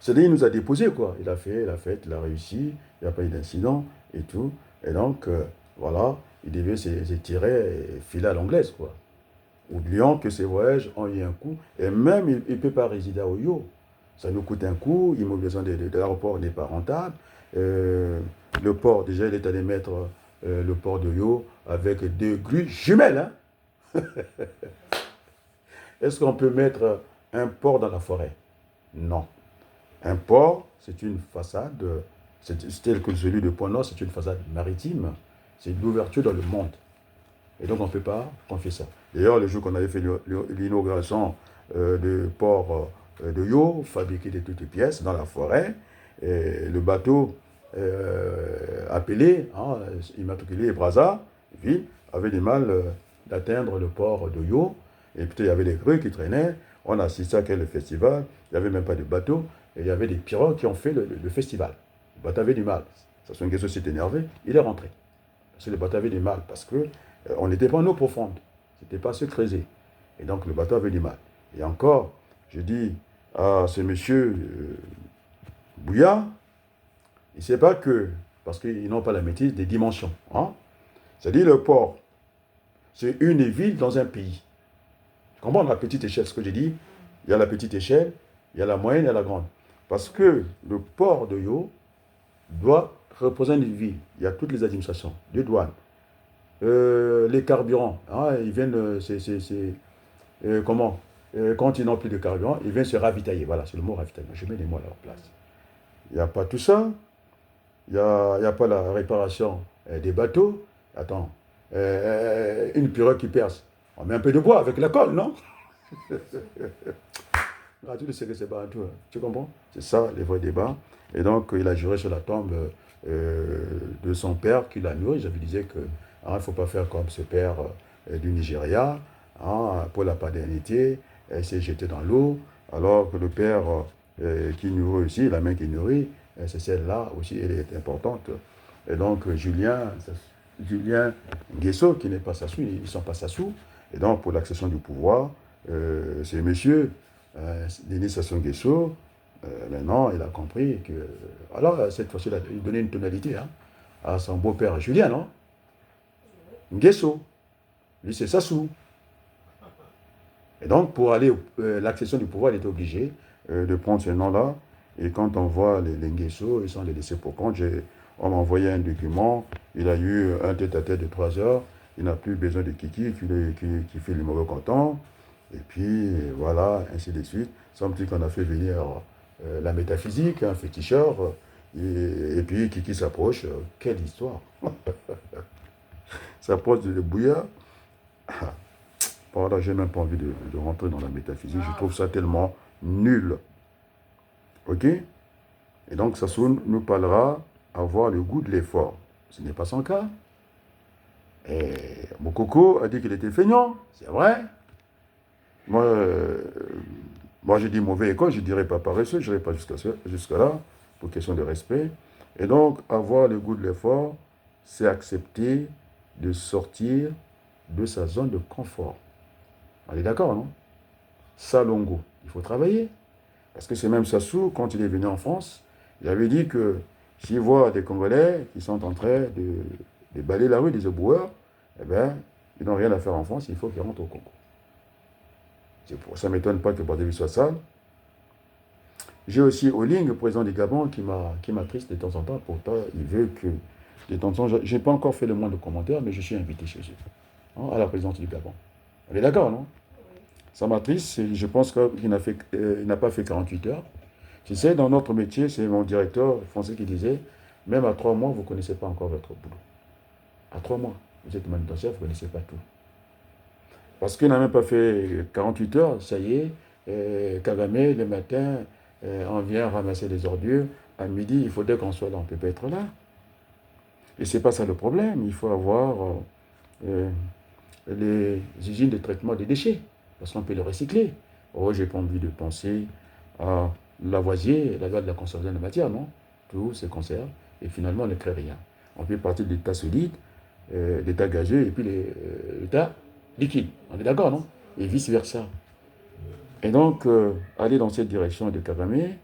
C'est-à-dire, il nous a déposé, quoi. Il a fait la fête, il a réussi, il n'y a pas eu d'incident et tout. Et donc, voilà, il devait s'étirer et filer à l'anglaise, quoi. Oubliant que ses voyages ont eu un coût. Et même, il ne peut pas résider à Oyo. Ça nous coûte un coût, l'immobilisation de l'aéroport n'est pas rentable. Le port, déjà, il est allé mettre le port d'Oyo avec deux grues jumelles. Hein. Est-ce qu'on peut mettre un port dans la forêt? Non. Un port, c'est une façade, c'est tel que celui de Pont-Nord, c'est une façade maritime. C'est l'ouverture dans le monde. Et donc, on ne peut pas confier ça. D'ailleurs, le jour qu'on avait fait l'inauguration du port de Yo, fabriqué de toutes les pièces dans la forêt, et le bateau appelé, hein, immatriculé Brazza, avait du mal d'atteindre le port de Yo. Et puis, il y avait des grues qui traînaient. On a assisté à quel festival. Il n'y avait même pas de bateau. Et il y avait des pirogues qui ont fait le festival. Le bateau avait du mal. Sassou Nguesso s'est énervé. Il est rentré. Parce que le bateau avait du mal. Parce que on n'était pas en eau profonde. Ce n'était pas se creuser. Et donc, le bateau avait du mal. Et encore, je dis à ce monsieur Bouya, il ne sait pas que, parce qu'ils n'ont pas la maîtrise des dimensions. Hein? C'est-à-dire le port, c'est une ville dans un pays. Tu comprends la petite échelle, ce que j'ai dit? Il y a la petite échelle, il y a la moyenne, il y a la grande. Parce que le port de Yo doit représenter une ville. Il y a toutes les administrations, les douanes, les carburants. Hein, ils viennent, comment quand ils n'ont plus de carburant, ils viennent se ravitailler. Voilà, c'est le mot ravitaillement. Je mets les mots à leur place. Il n'y a pas tout ça. Il n'y a pas la réparation des bateaux. Attends, une pirogue qui perce. On met un peu de bois avec la colle, non? Ah, tu sais que c'est pas un tout. Tu comprends? C'est ça, les vrais débats. Et donc, il a juré sur la tombe de son père qui l'a nourri. Je lui disais que il ne faut pas faire comme ce père du Nigeria, hein, pour la paternité. Il s'est jeté dans l'eau, alors que le père qui nourrit aussi, la main qui nourrit, c'est celle-là aussi, elle est importante. Et donc, Julien Nguesso, qui n'est pas Sassou, ils ne sont pas Sassou. Et donc, pour l'accession du pouvoir, c'est monsieur Denis Sassou Nguesso. Maintenant, il a compris que. Alors, cette fois-ci, il a donné une tonalité hein, à son beau-père Julien, non? Nguesso. Lui, c'est Sassou. Et donc, pour aller l'accession du pouvoir, il était obligé de prendre ce nom-là. Et quand on voit les Nguesso, ils sont les laissés pour compte. On m'a envoyé un document. Il a eu un tête-à-tête de 3 heures. Il n'a plus besoin de Kiki qui fait le mauvais canton. Et puis, voilà, ainsi de suite. Semble-t-il qu'on a fait venir la métaphysique, un féticheur. Et puis, Kiki s'approche. Quelle histoire! S'approche de Bouya. Voilà, j'ai même pas envie de rentrer dans la métaphysique. Je trouve ça tellement nul. Ok? Et donc, Sassou nous parlera avoir le goût de l'effort. Ce n'est pas son cas. Et Mokoko a dit qu'il était feignant. C'est vrai. Moi, j'ai dit mauvais école, je ne dirais pas paresseux, je n'irai pas jusqu'à là, pour question de respect. Et donc, avoir le goût de l'effort, c'est accepter de sortir de sa zone de confort. On est d'accord, non? Salongo, il faut travailler. Parce que c'est même Sassou, quand il est venu en France, il avait dit que s'il voit des Congolais qui sont en train de balayer la rue des éboueurs, eh bien, ils n'ont rien à faire en France, il faut qu'ils rentrent au Congo. Ça ne m'étonne pas que Barthélémy soit sale. J'ai aussi Oling, le président du Gabon, qui m'attriste de temps en temps. Pourtant, il veut que, de temps en temps, je n'ai pas encore fait le moins de commentaires, mais je suis invité chez eux, hein, à la présidence du Gabon. On est d'accord, non? Ça m'attriste, je pense qu'il n'a pas fait 48 heures. Tu sais, dans notre métier, c'est mon directeur français qui disait, même à 3 mois, vous ne connaissez pas encore votre boulot. À 3 mois, vous êtes manutentionnaire, vous ne connaissez pas tout. Parce qu'il n'a même pas fait 48 heures, ça y est, Kagame, le matin, on vient ramasser les ordures. À midi, il faudrait qu'on soit là, on ne peut pas être là. Et ce n'est pas ça le problème. Il faut avoir les usines de traitement des déchets, parce qu'on peut les recycler. Oh, j'ai pas envie de penser à Lavoisier, la loi de la conservation de la matière, non? Tout se conserve, et finalement, on ne crée rien. On peut partir de l'état solide, l'état gazeux, et puis l'état liquide. On est d'accord, non? Et vice-versa. Et donc, aller dans cette direction de Kagame,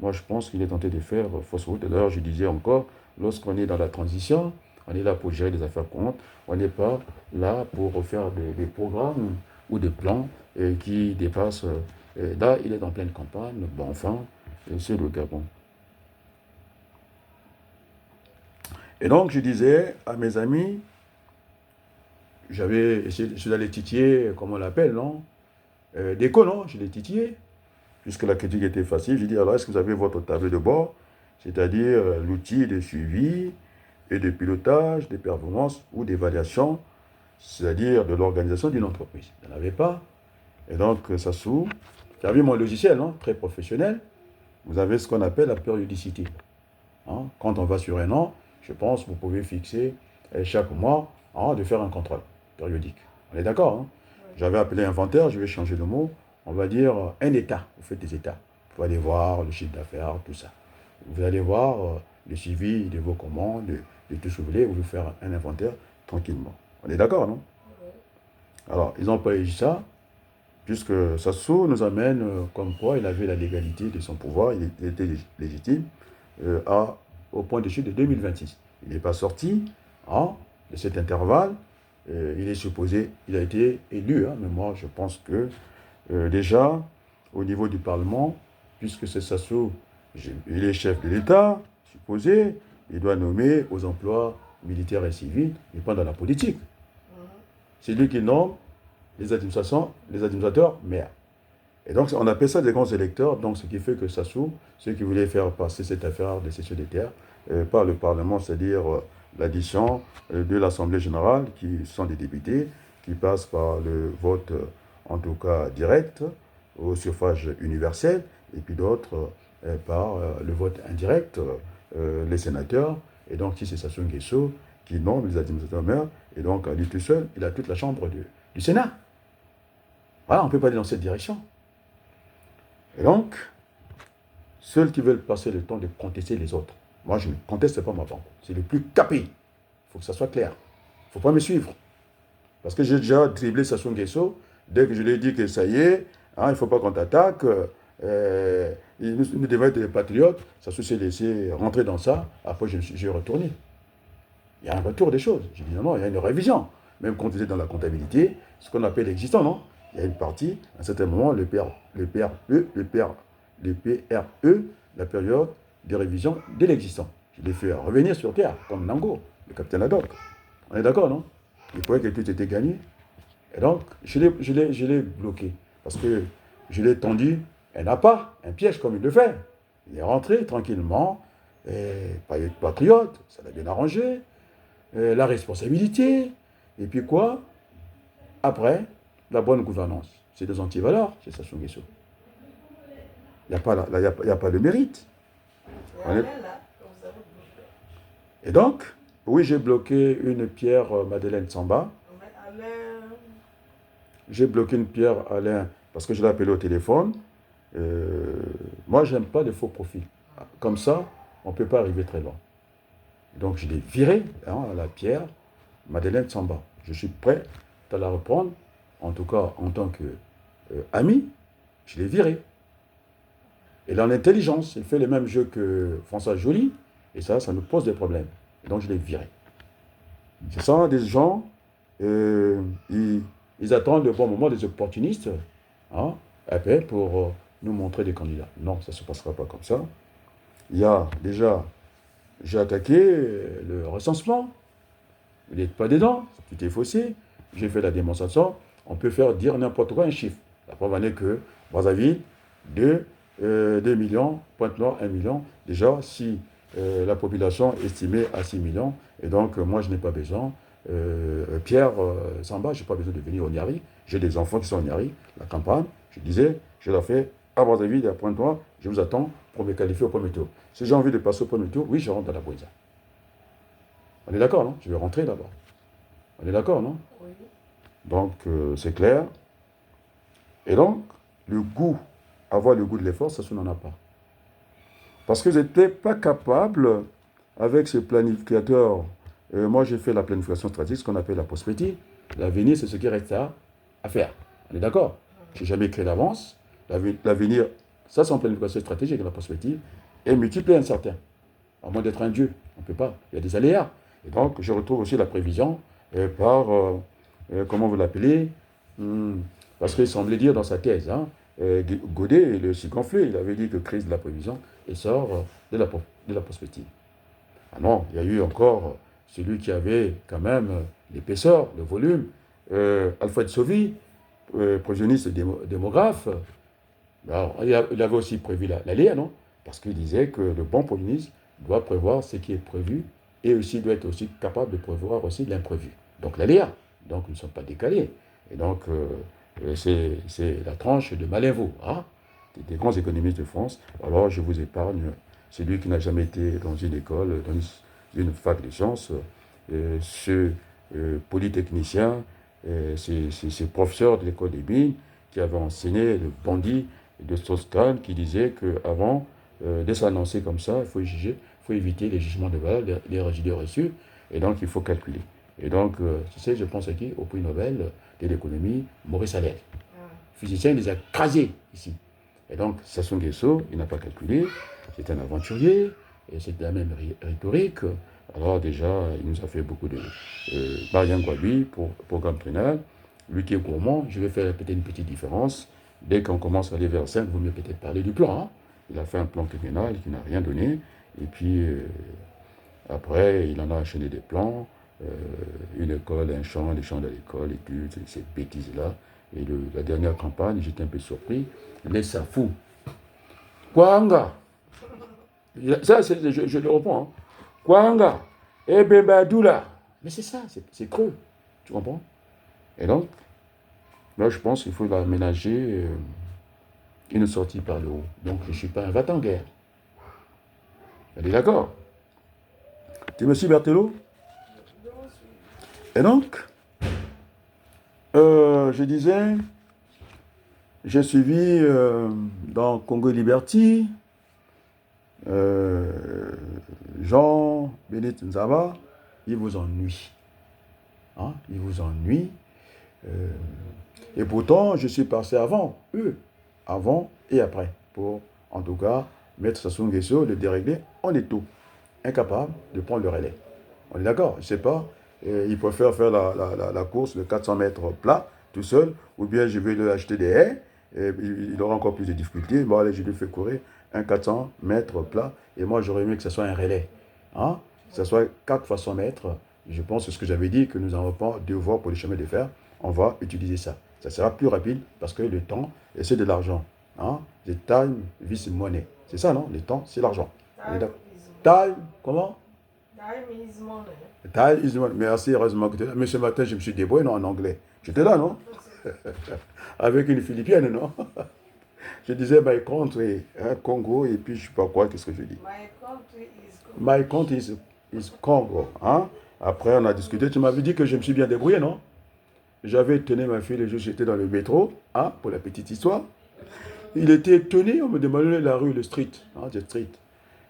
moi je pense qu'il est tenté de faire fausse route. D'ailleurs, je disais encore, lorsqu'on est dans la transition, on est là pour gérer les affaires courantes, on n'est pas là pour faire des programmes ou des plans qui dépassent. Là, il est en pleine campagne, bon, enfin, c'est le Gabon. Et donc, je disais à mes amis, j'avais essayé, je suis allé titiller, comme on l'appelle, non Déco, non Je l'ai titillé, puisque la critique était facile. J'ai dit, alors, est-ce que vous avez votre tableau de bord, c'est-à-dire l'outil de suivi et de pilotage des performances ou d'évaluation, c'est-à-dire de l'organisation d'une entreprise? Je n'en avais pas. Et donc, ça s'ouvre. J'avais mon logiciel, non très professionnel. Vous avez ce qu'on appelle la périodicité. Hein. Quand on va sur un an, je pense que vous pouvez fixer chaque mois de faire un contrôle périodique. On est d'accord, hein? J'avais appelé inventaire, je vais changer le mot. On va dire un état. Vous faites des états. Vous allez voir le chiffre d'affaires, tout ça. Vous allez voir le suivi de vos commandes, de tout ce que vous voulez. Vous pouvez faire un inventaire tranquillement. On est d'accord, non? Alors, ils n'ont pas eu ça, puisque Sassou nous amène comme quoi il avait la légalité de son pouvoir, il était légitime, au point de chute de 2026. Il n'est pas sorti de cet intervalle. Il est supposé, il a été élu, mais moi je pense que déjà, au niveau du Parlement, puisque c'est Sassou, il est chef de l'État, supposé, il doit nommer aux emplois militaires et civils, mais pas dans la politique. C'est lui qui nomme les administrateurs maires. Et donc, on appelle ça des grands électeurs, donc ce qui fait que Sassou, ceux qui voulaient faire passer cette affaire de cession des terres par le Parlement, c'est-à-dire l'addition de l'Assemblée générale, qui sont des députés, qui passent par le vote, en tout cas direct, au suffrage universel, et puis d'autres par le vote indirect, les sénateurs. Et donc, si c'est Sassou Nguesso qui nomme les administrateurs maires, et donc à lui tout seul, il a toute la chambre du Sénat. Voilà, on ne peut pas aller dans cette direction. Et donc, ceux qui veulent passer le temps de contester les autres, moi je ne conteste pas ma banque, c'est le plus capé. Il faut que ça soit clair. Il ne faut pas me suivre. Parce que j'ai déjà dribblé Sassou Nguesso, dès que je lui ai dit que ça y est, il ne faut pas qu'on t'attaque, nous devons être des patriotes, Sassou s'est laissé rentrer dans ça, après j'ai retourné. Il y a un retour des choses. J'ai dit non, il y a une révision. Même quand vous êtes dans la comptabilité, ce qu'on appelle l'existant, non? Il y a une partie, à un certain moment, le PRE, la période de révision de l'existant. Je l'ai fait revenir sur Terre, comme Nango, le capitaine Haddock. On est d'accord, non? Il croyait que tout était gagné. Et donc, je l'ai bloqué. Parce que je l'ai tendu un appât, un piège comme il le fait. Il est rentré tranquillement, patriote, ça l'a bien arrangé. La responsabilité, et puis quoi? Après, la bonne gouvernance. C'est des antivaleurs chez Sassou Nguesso. Il n'y a pas le mérite. Et donc, oui, j'ai bloqué une pierre Madeleine Samba. J'ai bloqué une pierre Alain parce que je l'ai appelé au téléphone. Moi, je n'aime pas les faux profils. Comme ça, on ne peut pas arriver très loin. Donc, je l'ai viré, la pierre Madeleine Samba. Je suis prêt à la reprendre, en tout cas en tant qu'ami. Je l'ai viré. Et dans l'intelligence, il fait le même jeu que François Joly, et ça nous pose des problèmes. Et donc, je l'ai viré. C'est ça, des gens, ils attendent le bon moment, des opportunistes, après, pour nous montrer des candidats. Non, ça ne se passera pas comme ça. Il y a déjà, j'ai attaqué le recensement. Il n'est pas dedans, tout est faussé. J'ai fait la démonstration. On peut faire dire n'importe quoi un chiffre. La preuve en est que Brazzaville, 2 millions, Pointe-Noire, 1 million. Déjà, si la population est estimée à 6 millions, et donc moi je n'ai pas besoin, Pierre Samba, je n'ai pas besoin de venir au Niari. J'ai des enfants qui sont au Niari, la campagne. Je disais, je leur fais à Brazzaville et à Pointe-Noire, je vous attends pour me qualifier au premier tour. Si j'ai envie de passer au premier tour, oui, je rentre dans la Boïsa. On est d'accord, non? Je vais rentrer d'abord. On est d'accord, non?
Oui.
Donc, c'est clair. Et donc, avoir le goût de l'effort, ça, n'en a pas. Parce que je n'étais pas capable, avec ce planificateur, moi j'ai fait la planification stratégique, ce qu'on appelle la prospective. L'avenir, c'est ce qui reste à faire. On est d'accord? Je n'ai jamais créé d'avance. L'avenir, ça c'est en planification stratégique, la perspective, est multiple et incertain. À moins d'être un Dieu, on ne peut pas. Il y a des aléas. Et donc, je retrouve aussi la prévision par, comment vous l'appelez, parce qu'il semblait dire dans sa thèse, hein, Godet, il est aussi gonflé, il avait dit que crise de la prévision et sort de la perspective. Ah non, il y a eu encore celui qui avait quand même l'épaisseur, le volume, Alfred Sauvy, provisioniste démographe. Alors, il avait aussi prévu l'aléa, non? Parce qu'il disait que le bon provisioniste doit prévoir ce qui est prévu et aussi doit être aussi capable de prévoir aussi l'imprévu. Donc l'aléa. Donc nous ne sommes pas décalés. Et donc c'est la tranche de Malenvaux, hein, des grands économistes de France. Alors je vous épargne celui qui n'a jamais été dans une école, dans une fac de sciences, ce polytechnicien, ces professeurs de l'école des mines qui avaient enseigné le bandit de Strauss-Kahn qui disait qu'avant de s'annoncer comme ça, il faut juger, il faut éviter les jugements de valeur, les résidus reçus, et donc il faut calculer. Et donc, tu sais, je pense ici au prix Nobel de l'économie, Maurice Allais. Physicien, il les a crasés ici. Et donc, Sassou Nguesso, il n'a pas calculé, c'est un aventurier, et c'est la même rhétorique. Alors déjà, il nous a fait beaucoup de Marianne Gwabi pour programme trinal. Lui qui est gourmand, je vais faire peut-être une petite différence. Dès qu'on commence à aller vers 5, il vaut mieux peut-être parler du plan. Hein. Il a fait un plan quinquennal qui n'a rien donné. Et puis, après, il en a enchaîné des plans. Une école, un champ, les champs de l'école, études, ces bêtises-là. Et la dernière campagne, j'étais un peu surpris. Les Safou. Kwanga. Ça, je le reprends. Hein. Kwanga. Ebebadoula. Mais c'est ça, c'est creux. Tu comprends? Et donc, là, je pense qu'il faut aménager une sortie par le haut. Donc, je ne suis pas un va-t-en-guerre. Elle est d'accord? Tu me suis, Berthelot? Et donc, je disais, j'ai suivi dans Congo Liberty, Jean Bénit Nzaba, il vous ennuie. Hein? Il vous ennuie. Et pourtant, je suis passé avant eux, avant et après, pour en tout cas mettre Sassou Nguesso, le dérégler en étau, incapable de prendre le relais. On est d'accord? Je ne sais pas, il préfère faire la course de 400 mètres plat, tout seul, ou bien je vais lui acheter des haies, et il aura encore plus de difficultés. Bon, allez, je lui fais courir un 400 mètres plat, et moi j'aurais aimé que ce soit un relais. Hein? Que ce soit 4 fois 100 mètres. Je pense que ce que j'avais dit, que nous n'avons pas de devoir pour les chemins de fer, on va utiliser ça. Ça sera plus rapide parce que le temps, c'est de l'argent. Hein? The time is money. C'est ça, non? Le temps, c'est l'argent. Time, comment?
Time is money.
Time is money. Merci, heureusement que tu es là. Mais ce matin, je me suis débrouillé, non, en anglais. J'étais là, non? Avec une Philippienne, non? Je disais my country, hein, Congo, et puis je ne sais pas quoi, qu'est-ce que je dis? My country is Congo. Hein? Après, on a discuté. Tu m'avais dit que je me suis bien débrouillé, non? J'avais tenu ma fille le jour où j'étais dans le métro, hein, pour la petite histoire. Il était étonné, on me demandait la rue, le street, hein, the street.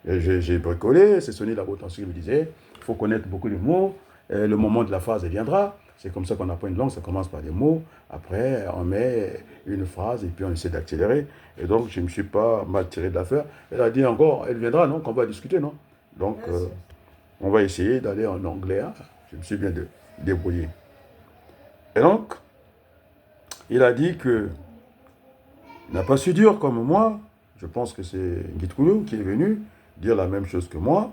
J'ai bricolé, c'est sonné la route ensuite, il me disait, il faut connaître beaucoup de mots, le moment de la phrase viendra. C'est comme ça qu'on apprend une langue, ça commence par des mots, après on met une phrase et puis on essaie d'accélérer. Et donc je ne me suis pas mal tiré de l'affaire. Elle a dit encore, elle viendra, non, qu'on va discuter, non? Donc on va essayer d'aller en anglais, hein. Je me suis bien débrouillé. Et donc, il a dit que il n'a pas su dire comme moi. Je pense que c'est Ngitkoulou qui est venu dire la même chose que moi.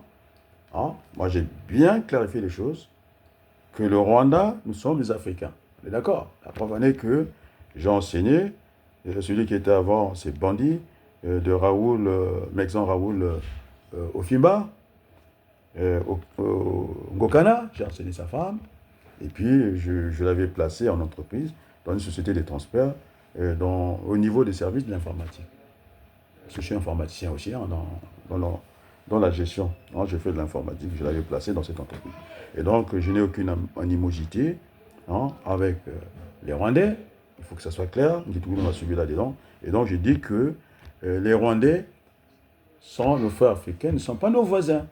Hein? Moi, j'ai bien clarifié les choses. Que le Rwanda, nous sommes des Africains. On est d'accord? La preuve en est que j'ai enseigné, celui qui était avant, c'est Bandi, de Raoul, Mexan Raoul Ofimba, au Ngokana, j'ai enseigné sa femme. Et puis, je l'avais placé en entreprise, dans une société de transfert, au niveau des services de l'informatique. Je suis informaticien aussi, hein, dans la gestion. Hein, je fais de l'informatique, je l'avais placé dans cette entreprise. Et donc, je n'ai aucune animosité, hein, avec les Rwandais. Il faut que ça soit clair. Tout le monde m'a suivi là-dedans. Et donc, je dis que les Rwandais sont nos frères africains, ne sont pas nos voisins.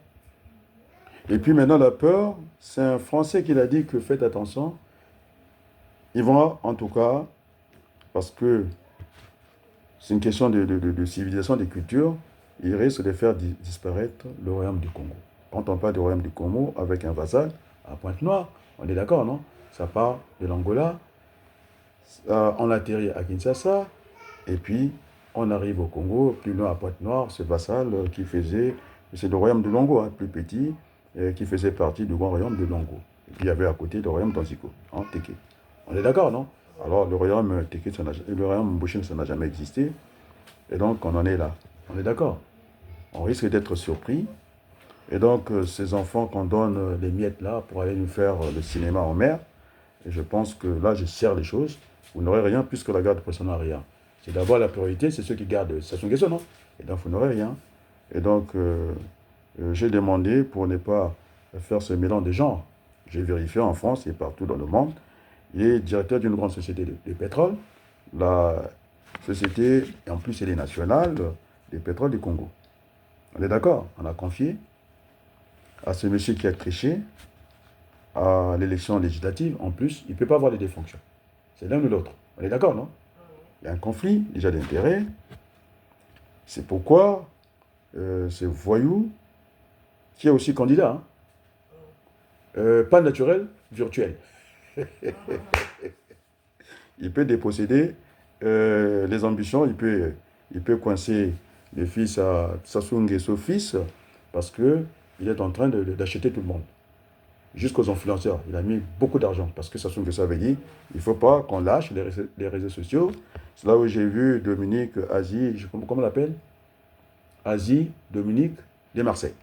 Et puis maintenant, la peur, c'est un Français qui l'a dit que faites attention. Ils vont, en tout cas, parce que c'est une question de civilisation, de culture, il risque de faire disparaître le royaume du Congo. Quand on parle du royaume du Congo avec un vassal à Pointe-Noire, on est d'accord, non? Ça part de l'Angola, on atterrit à Kinshasa, et puis on arrive au Congo, plus loin à Pointe-Noire, ce vassal qui faisait, c'est le royaume de Longo, hein, plus petit, qui faisait partie du grand royaume de Longo. Et puis il y avait à côté le royaume d'Anziko, hein, Teke. On est d'accord, non? Alors le royaume Teke, le royaume Mbouchine, ça n'a jamais existé, et donc on en est là. On est d'accord? On risque d'être surpris. Et donc, ces enfants qu'on donne les miettes là pour aller nous faire le cinéma en mer, et je pense que là, je serre les choses. Vous n'aurez rien puisque la garde personne n'a rien. C'est d'abord la priorité, c'est ceux qui gardent. C'est une question, non? Et donc, vous n'aurez rien. Et donc, j'ai demandé pour ne pas faire ce mélange de genres. J'ai vérifié en France et partout dans le monde. Il est directeur d'une grande société de pétrole. La société, et en plus, elle est nationale, des pétroles du Congo. On est d'accord? On a confié à ce monsieur qui a triché à l'élection législative. En plus, il ne peut pas avoir les deux fonctions. C'est l'un ou l'autre. On est d'accord, non? Il y a un conflit déjà d'intérêts. C'est pourquoi ce voyou, qui est aussi candidat, hein, pas naturel, virtuel. Il peut déposséder les ambitions, il peut coincer le fils à Sassou Nguesso fils parce qu'il est en train d'acheter tout le monde. Jusqu'aux influenceurs. Il a mis beaucoup d'argent parce que Sassou Nguesso avait dit il ne faut pas qu'on lâche les réseaux sociaux. C'est là où j'ai vu Dominique Asie, comment on l'appelle? Asie Dominique de Marseille,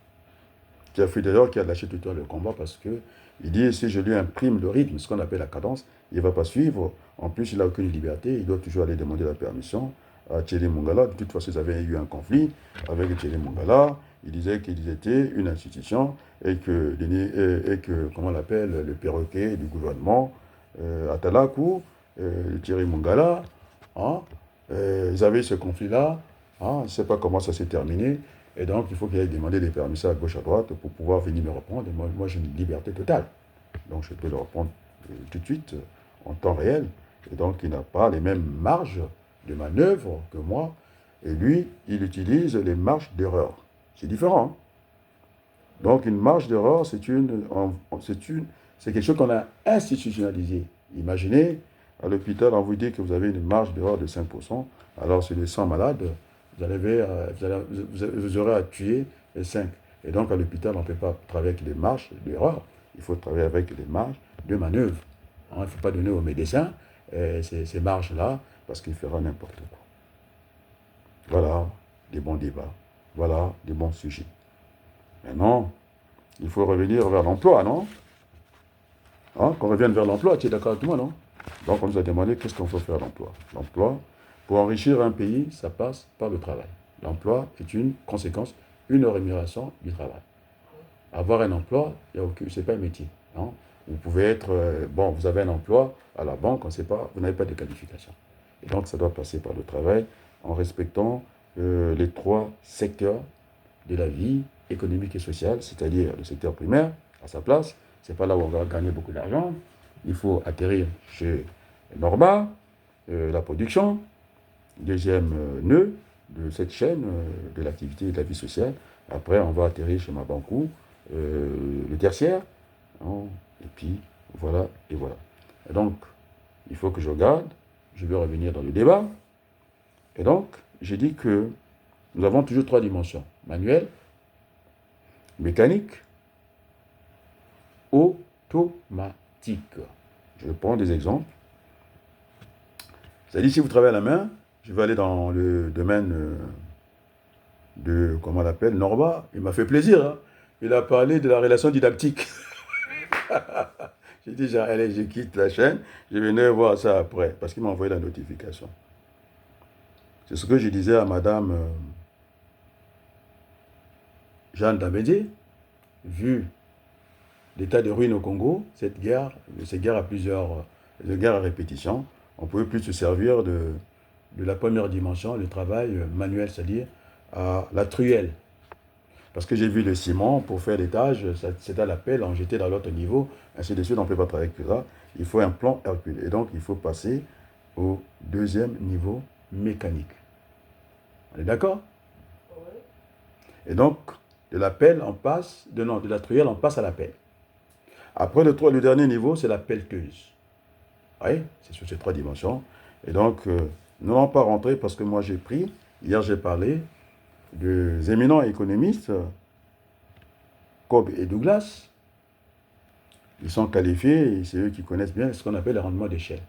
qui a fait d'ailleurs, qui a lâché tout le combat parce que il dit si je lui imprime le rythme, ce qu'on appelle la cadence, il ne va pas suivre. En plus, il n'a aucune liberté, il doit toujours aller demander la permission à Thierry Mongala. De toute façon, ils avaient eu un conflit avec Thierry Mongala. Il disait qu'ils étaient une institution et que, comment on l'appelle, le perroquet du gouvernement, Atalakou, Thierry Mongala, hein, ils avaient ce conflit-là. Hein, je ne sais pas comment ça s'est terminé. Et donc, il faut qu'il aille demander des permissions à gauche, à droite pour pouvoir venir me reprendre. Et moi j'ai une liberté totale. Donc, je peux le reprendre tout de suite, en temps réel. Et donc, il n'a pas les mêmes marges de manœuvre que moi. Et lui, il utilise les marges d'erreur. C'est différent. Hein. Donc, une marge d'erreur, c'est quelque chose qu'on a institutionnalisé. Imaginez, à l'hôpital, on vous dit que vous avez une marge d'erreur de 5%. Alors, sur les 100 malades, vous aurez à tuer les 5. Et donc, à l'hôpital, on ne peut pas travailler avec les marges d'erreur. Il faut travailler avec les marges de manœuvre. Il ne faut pas donner au médecin ces marges-là parce qu'il fera n'importe quoi. Voilà des bons débats. Voilà des bons sujets. Maintenant, il faut revenir vers l'emploi, non? Hein, qu'on revienne vers l'emploi, tu es d'accord avec moi, non? Donc, on nous a demandé qu'est-ce qu'on faut faire à l'emploi. L'emploi, pour enrichir un pays, ça passe par le travail. L'emploi est une conséquence, une rémunération du travail. Avoir un emploi, ce n'est pas un métier. Non? Vous pouvez être, vous avez un emploi à la banque, on sait pas, vous n'avez pas de qualification. Et donc, ça doit passer par le travail en respectant les 3 secteurs de la vie économique et sociale, c'est-à-dire le secteur primaire, à sa place. Ce n'est pas là où on va gagner beaucoup d'argent. Il faut atterrir chez Norma, la production, deuxième nœud de cette chaîne de l'activité et de la vie sociale. Après, on va atterrir chez Mabankou, le tertiaire, hein, et puis voilà, et voilà. Et donc, il faut que je regarde, je vais revenir dans le débat. Et donc, j'ai dit que nous avons toujours 3 dimensions. Manuel, mécanique, automatique. Je prends des exemples. C'est-à-dire, si vous travaillez à la main, je vais aller dans le domaine de, comment on l'appelle, Norma. Il m'a fait plaisir. Hein. Il a parlé de la relation didactique. J'ai dit, allez, je quitte la chaîne, je vais venir voir ça après, parce qu'il m'a envoyé la notification. C'est ce que je disais à madame Jeanne Dabédié, vu l'état de ruine au Congo, cette guerre à répétition, on ne pouvait plus se servir de la première dimension, le travail manuel, c'est-à-dire à la truelle. Parce que j'ai vu le ciment, pour faire l'étage, c'est à la pelle, on jetait dans l'autre niveau, ainsi de suite, on ne peut pas travailler avec ça. Il faut un plan Hercule. Et donc, il faut passer au 2e niveau mécanique. On est d'accord?
Oui.
Et donc, de la pelle, on passe, de la truelle, on passe à la pelle. Après, le dernier niveau, c'est la pelleteuse. Oui, c'est sur ces trois dimensions. Et donc, nous n'allons pas rentrer parce que moi j'ai pris, hier j'ai parlé des éminents économistes, Cobb et Douglas. Ils sont qualifiés et c'est eux qui connaissent bien ce qu'on appelle le rendement d'échelle.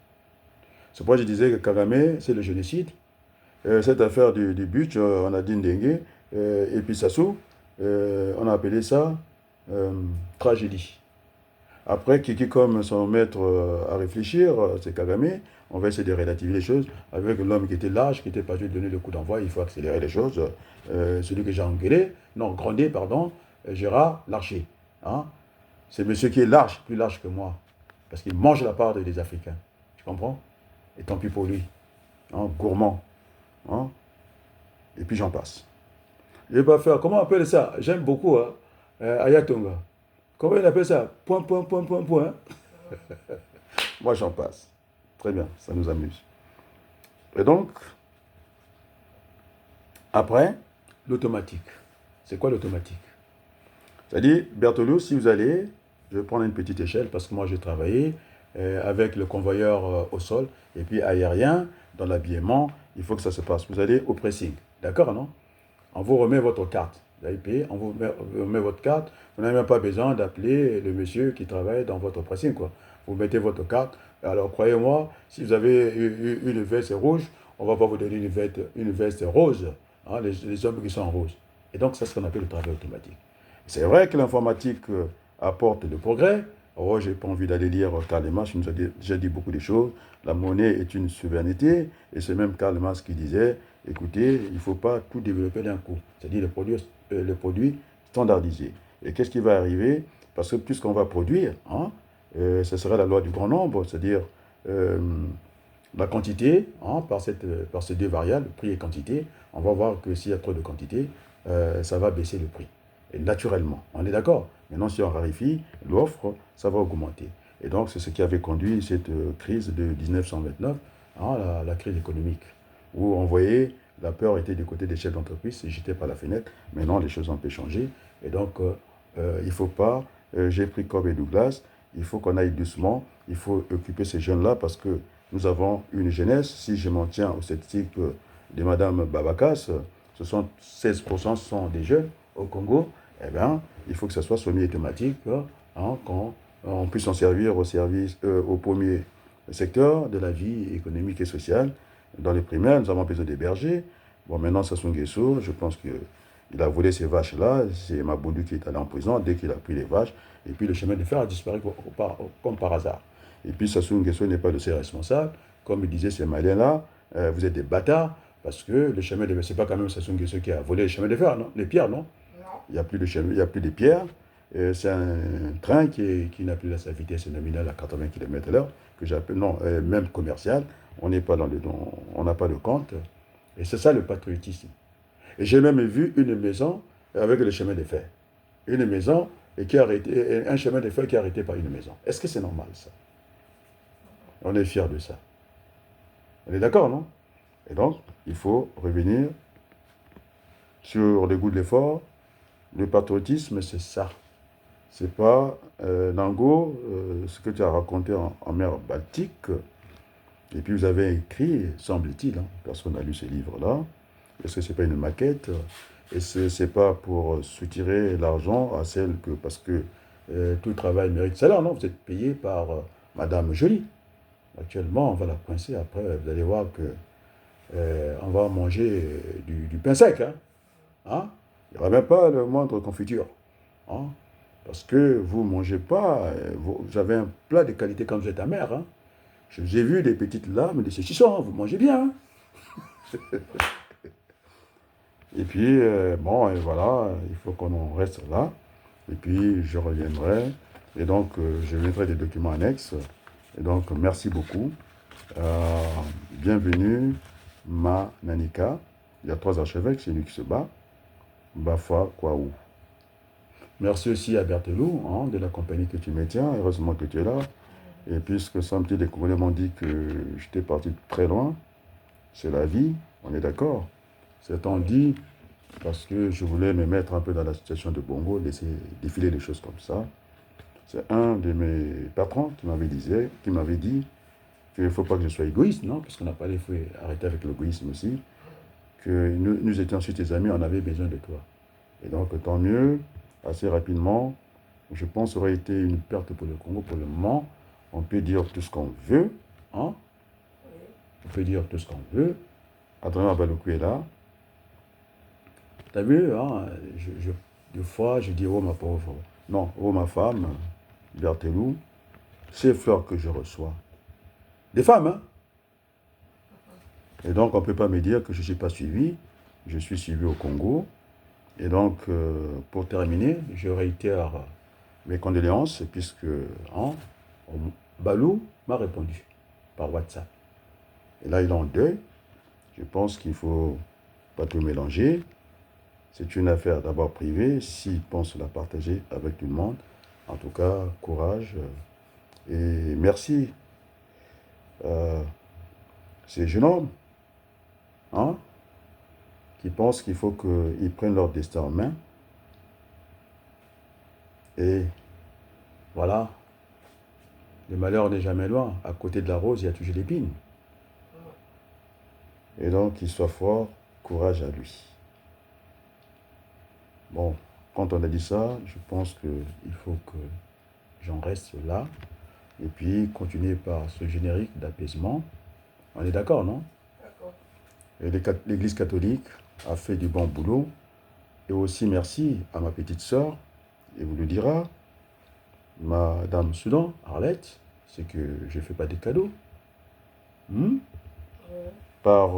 C'est pourquoi je disais que Kagame, c'est le génocide. Cette affaire du but, on a dit Ndengue, et puis Sassou, on a appelé ça tragédie. Après, Kiki, comme son maître à réfléchir, c'est Kagame, on va essayer de relativiser les choses avec l'homme qui était large, qui n'était pas juste donner le coup d'envoi, il faut accélérer les choses. Celui que j'ai engueulé, non, Grandet, pardon, Gérard Larcher. Hein? C'est monsieur qui est large, plus large que moi, parce qu'il mange la part des Africains. Tu comprends? Et tant pis pour lui. Hein? Gourmand. Hein? Et puis j'en passe. Je vais pas faire, comment on appelle ça? J'aime beaucoup, hein? Ayatonga. Comment il appelle ça? Point, point, point, point, point. Moi, j'en passe. Très bien, ça nous amuse. Et donc, après, l'automatique. C'est quoi l'automatique? C'est-à-dire, Berthelot, si vous allez, je vais prendre une petite échelle parce que moi, j'ai travaillé avec le convoyeur au sol et puis aérien, dans l'habillement, il faut que ça se passe. Vous allez au pressing. D'accord, non? On vous remet votre carte. Vous avez payé, on vous remet votre carte. Vous n'avez même pas besoin d'appeler le monsieur qui travaille dans votre pressing, quoi. Vous mettez votre carte. Alors, croyez-moi, si vous avez une veste rouge, on ne va pas vous donner une veste rose. Hein, les hommes qui sont en rose. Et donc, ça, c'est ce qu'on appelle le travail automatique. C'est vrai que l'informatique apporte le progrès. Oh, j'ai pas envie d'aller lire Karl Marx, il nous a déjà dit beaucoup de choses. La monnaie est une souveraineté. Et c'est même Karl Marx qui disait, écoutez, il ne faut pas tout développer d'un coup. C'est-à-dire le produit standardisé. Et qu'est-ce qui va arriver? Parce que puisqu'on va produire, hein, ce sera la loi du grand nombre, c'est-à-dire euh, la quantité, hein, par ces deux variables, prix et quantité, on va voir que s'il y a trop de quantité, ça va baisser le prix. Et naturellement, on est d'accord. Maintenant, si on raréfie l'offre, ça va augmenter. Et donc, c'est ce qui avait conduit cette crise de 1929, hein, la crise économique, où on voyait la peur était du côté des chefs d'entreprise, c'est jeté par la fenêtre. Maintenant, les choses ont pu changer. Et donc, il ne faut pas, j'ai pris Cobb et Douglas, il faut qu'on aille doucement, il faut occuper ces jeunes-là parce que nous avons une jeunesse. Si je m'en tiens au statistique de Mme Babakas, 16% sont des jeunes au Congo. Eh bien, il faut que ça soit semi-automatique, hein, qu'on puisse en servir au premier secteur de la vie économique et sociale. Dans les primaires, nous avons besoin des bergers. Bon, maintenant, Sassou Nguesso, je pense qu'il a volé ces vaches-là. C'est Mabundu qui est allé en prison dès qu'il a pris les vaches. Et puis le chemin de fer a disparu comme par hasard. Et puis Sassou Nguesso n'est pas le seul responsable. Comme il disait ces Maliens-là, vous êtes des bâtards, parce que le chemin de fer, c'est pas quand même Sassou Nguesso qui a volé le chemin de fer, non? Les pierres, non? Il n'y a plus de chemin, il n'y a plus de pierres. C'est un train qui n'a plus sa vitesse nominale à 80 km/h, que j'appelle, non, même commercial. On n'est pas on n'a pas de compte. Et c'est ça le patriotisme. Et j'ai même vu une maison avec le chemin de fer. Une maison et un chemin de fer qui est arrêté par une maison. Est-ce que c'est normal, ça? On est fiers de ça. On est d'accord, non? Et donc, il faut revenir sur le goût de l'effort. Le patriotisme, c'est ça. C'est pas Nango, ce que tu as raconté en mer Baltique. Et puis vous avez écrit, semble-t-il, hein, personne n'a lu ce livre-là. Est-ce que ce n'est pas une maquette? Et ce n'est pas pour soutirer l'argent à celle que, parce que tout travail mérite salaire, non? Vous êtes payé par Madame Jolie. Actuellement, on va la coincer. Après, vous allez voir que on va manger du pain sec. Hein? Hein? Il n'y aura même pas le moindre confiture. Hein? Parce que vous ne mangez pas, vous avez un plat de qualité quand vous êtes amer. Hein? J'ai vu des petites lames de saucisson, vous mangez bien. Hein? Et puis, bon, et voilà, il faut qu'on en reste là. Et puis, je reviendrai. Et donc, je mettrai des documents annexes. Et donc, merci beaucoup. Bienvenue, Ma Nanika. Il y a 3 archevêques, c'est lui qui se bat. Bafa Kwaou. Merci aussi à Berthelot, hein, de la compagnie que tu me tiens. Heureusement que tu es là. Et puisque some petit des Congolais m'ont dit que j'étais parti très loin, c'est la vie, on est d'accord. C'est temps dit, parce que je voulais me mettre un peu dans la situation de Bongo, laisser défiler les choses comme ça. C'est un de mes patrons qui m'avait dit qu'il ne faut pas que je sois égoïste, non? Parce qu'on n'a pas il faut arrêter avec l'égoïsme aussi. Que nous étions sur tes amis, on avait besoin de toi. Et donc, tant mieux, assez rapidement, je pense que ça aurait été une perte pour le Congo. Pour le moment, on peut dire tout ce qu'on veut, hein?
Oui.
On peut dire tout ce qu'on veut. Adrien Baloukou est là. T'as vu, hein? Des fois, je dis, oh ma pauvre, non, oh ma femme, Berthelou, ces fleurs que je reçois. Des femmes, hein? Et donc, on ne peut pas me dire que je ne suis pas suivi. Je suis suivi au Congo. Et donc, pour terminer, je réitère mes condoléances, puisque hein, Balou m'a répondu par WhatsApp. Et là, il est en deuil. Je pense qu'il ne faut pas tout mélanger. C'est une affaire d'abord privée. S'il pense la partager avec tout le monde, en tout cas, courage. Et merci. Ces jeunes hommes, hein, qui pensent qu'il faut qu'ils prennent leur destin en main. Et voilà, le malheur n'est jamais loin. À côté de la rose, il y a toujours l'épine. Et donc, qu'il soit fort, courage à lui. Bon, quand on a dit ça, je pense qu'il faut que j'en reste là. Et puis, continuer par ce générique d'apaisement. On est d'accord, non?
D'accord.
Et l'Église catholique a fait du bon boulot. Et aussi, merci à ma petite sœur, et vous le dira, Madame Soudan, Arlette, c'est que je ne fais pas des cadeaux.
Oui.
Par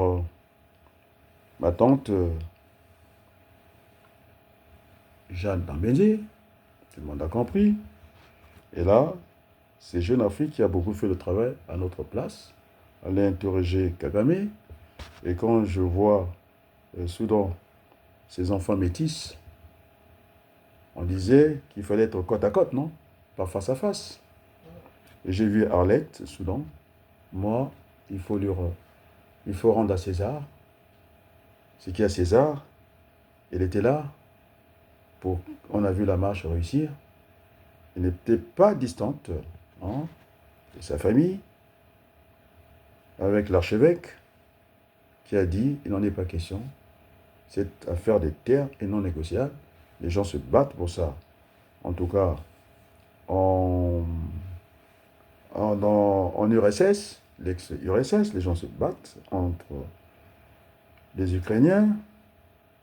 ma tante Jeanne Dambézé, tout le monde a compris. Et là, c'est Jeune Afrique qui a beaucoup fait le travail à notre place. Elle a interrogé Kagame. Et quand je vois Soudan, ses enfants métis, on disait qu'il fallait être côte à côte, non? Pas face à face. Et j'ai vu Arlette, Soudan. Moi, il faut rendre à César ce qui est à César. Elle était là. On a vu la marche réussir. Elle n'était pas distante hein, de sa famille, avec l'archevêque qui a dit il n'en est pas question. Cette affaire des terres est non négociable. Les gens se battent pour ça. En tout cas, en URSS, l'ex-URSS, les gens se battent entre les Ukrainiens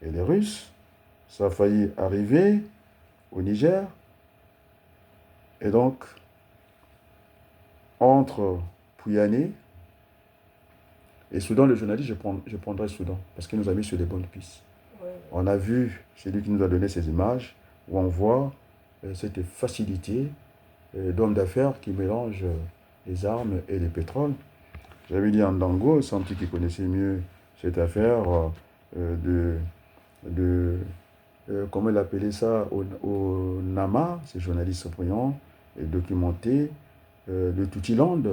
et les Russes. Ça a failli arriver au Niger. Et donc, entre Pouyanné et Soudan, le journaliste, je prendrai Soudan, parce qu'il nous a mis sur les bonnes pistes.
Oui.
On a vu, c'est lui qui nous a donné ces images, où on voit cette facilité d'hommes d'affaires qui mélangent les armes et les pétroles. J'avais dit en Ndango, Santi qui connaissait mieux cette affaire comment il appelait ça, au Nama, ces journalistes brillant et documenté, le Tutiland.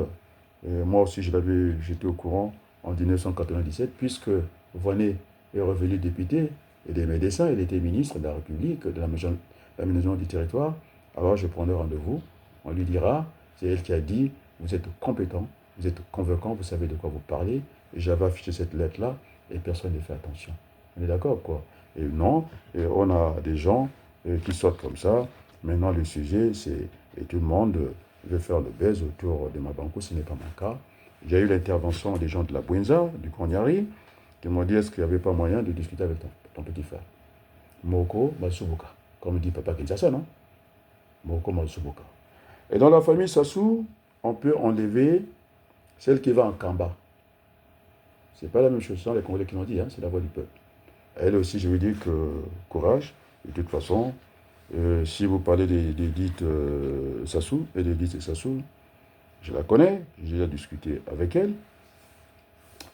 Moi aussi, j'étais au courant en 1997, puisque Voinet est revenu député et des médecins, il était ministre de la République, de l'aménagement du territoire. Alors je prendrai rendez-vous, on lui dira, c'est elle qui a dit, vous êtes compétent, vous êtes convaincant, vous savez de quoi vous parlez, et j'avais affiché cette lettre-là, et personne n'a fait attention. On est d'accord, quoi? Et non, et on a des gens qui sortent comme ça. Maintenant, le sujet, c'est, et tout le monde veut faire le buzz autour de Mabankou, ce n'est pas mon cas. Il y a eu l'intervention des gens de la Bouinza, du Konyari, qui m'ont dit est-ce qu'il n'y avait pas moyen de discuter avec ton petit frère. Moko Matsubuka, comme dit Papa Kinshasa, non? Moko Matsubuka. Et dans la famille Sassou, on peut enlever celle qui va en Kamba. C'est pas la même chose, ce sont les Congolais qui l'ont dit, hein, c'est la voix du peuple. Elle aussi, je lui dis que courage. De toute façon, si vous parlez d'Edith Sassou et d'Edith Sassou, je la connais, j'ai déjà discuté avec elle.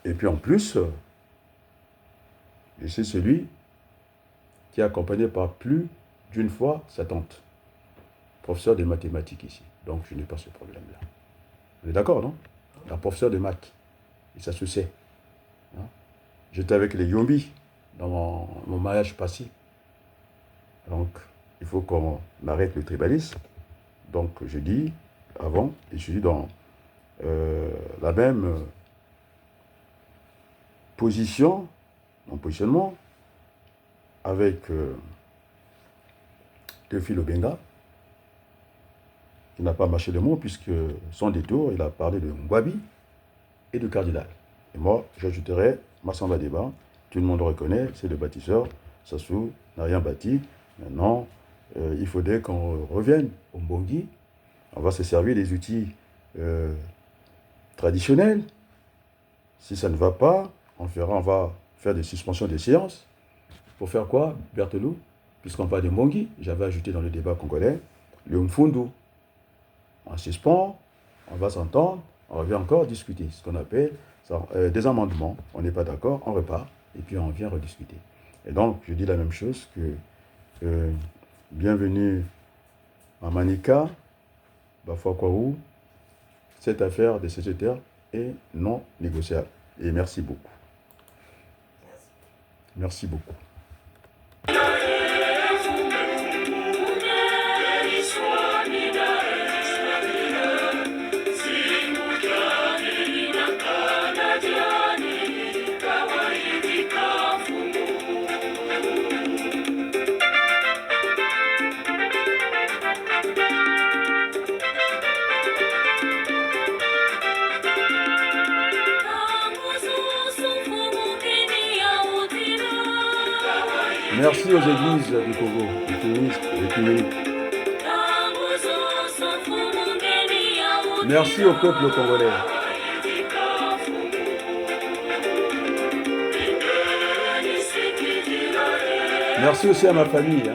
Et puis en plus, c'est celui qui est accompagné par plus d'une fois sa tante, professeur de mathématiques ici. Donc je n'ai pas ce problème-là. Vous êtes d'accord, non? La professeure de maths, et ça se sait. Hein? J'étais avec les Yombi dans mon mariage passé. Donc, il faut qu'on arrête le tribalisme. Donc, je dis avant, et je dis dans la même position, mon positionnement, avec Théophile Obenga, qui n'a pas mâché le mot, puisque son détour, il a parlé de Ngwabi et de Cardinal. Et moi, j'ajouterai Massamba Débat, tout le monde le reconnaît, c'est le bâtisseur. Sassou n'a rien bâti. Maintenant, il faudrait qu'on revienne au Mbongi. On va se servir des outils traditionnels. Si ça ne va pas, on va faire des suspensions de séances. Pour faire quoi, Berthelou? Puisqu'on parle de Mbongi, j'avais ajouté dans le débat congolais le Mfundu. On suspend, on va s'entendre, on revient encore discuter. Ce qu'on appelle des amendements. On n'est pas d'accord, on repart, et puis on vient rediscuter. Et donc, je dis la même chose que bienvenue à Manika, Bafouakwaou. Cette affaire des sociétaires est non négociable. Et merci beaucoup. Merci beaucoup. Merci aux églises du Congo, écuméniques. Merci au peuple congolais. Merci aussi à ma famille.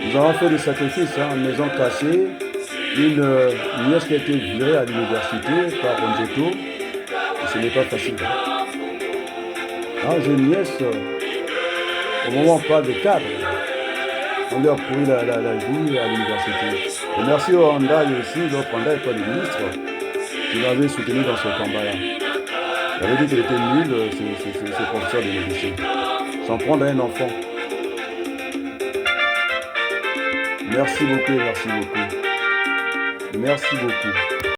Nous avons fait des sacrifices, maison cassée, une nièce qui a été virée à l'université par Onzeto. Et ce n'est pas facile. J'ai une nièce, au moment où on parle de cadre, on leur a pourri la vie à l'université. Et merci au Honda et aussi, l'autre Honda et pas le ministre, qui m'avait soutenu dans ce combat-là. Il avait dit qu'il était nul, ce professeur de médecine. S'en prendre à un enfant. Merci beaucoup, merci beaucoup. Merci beaucoup.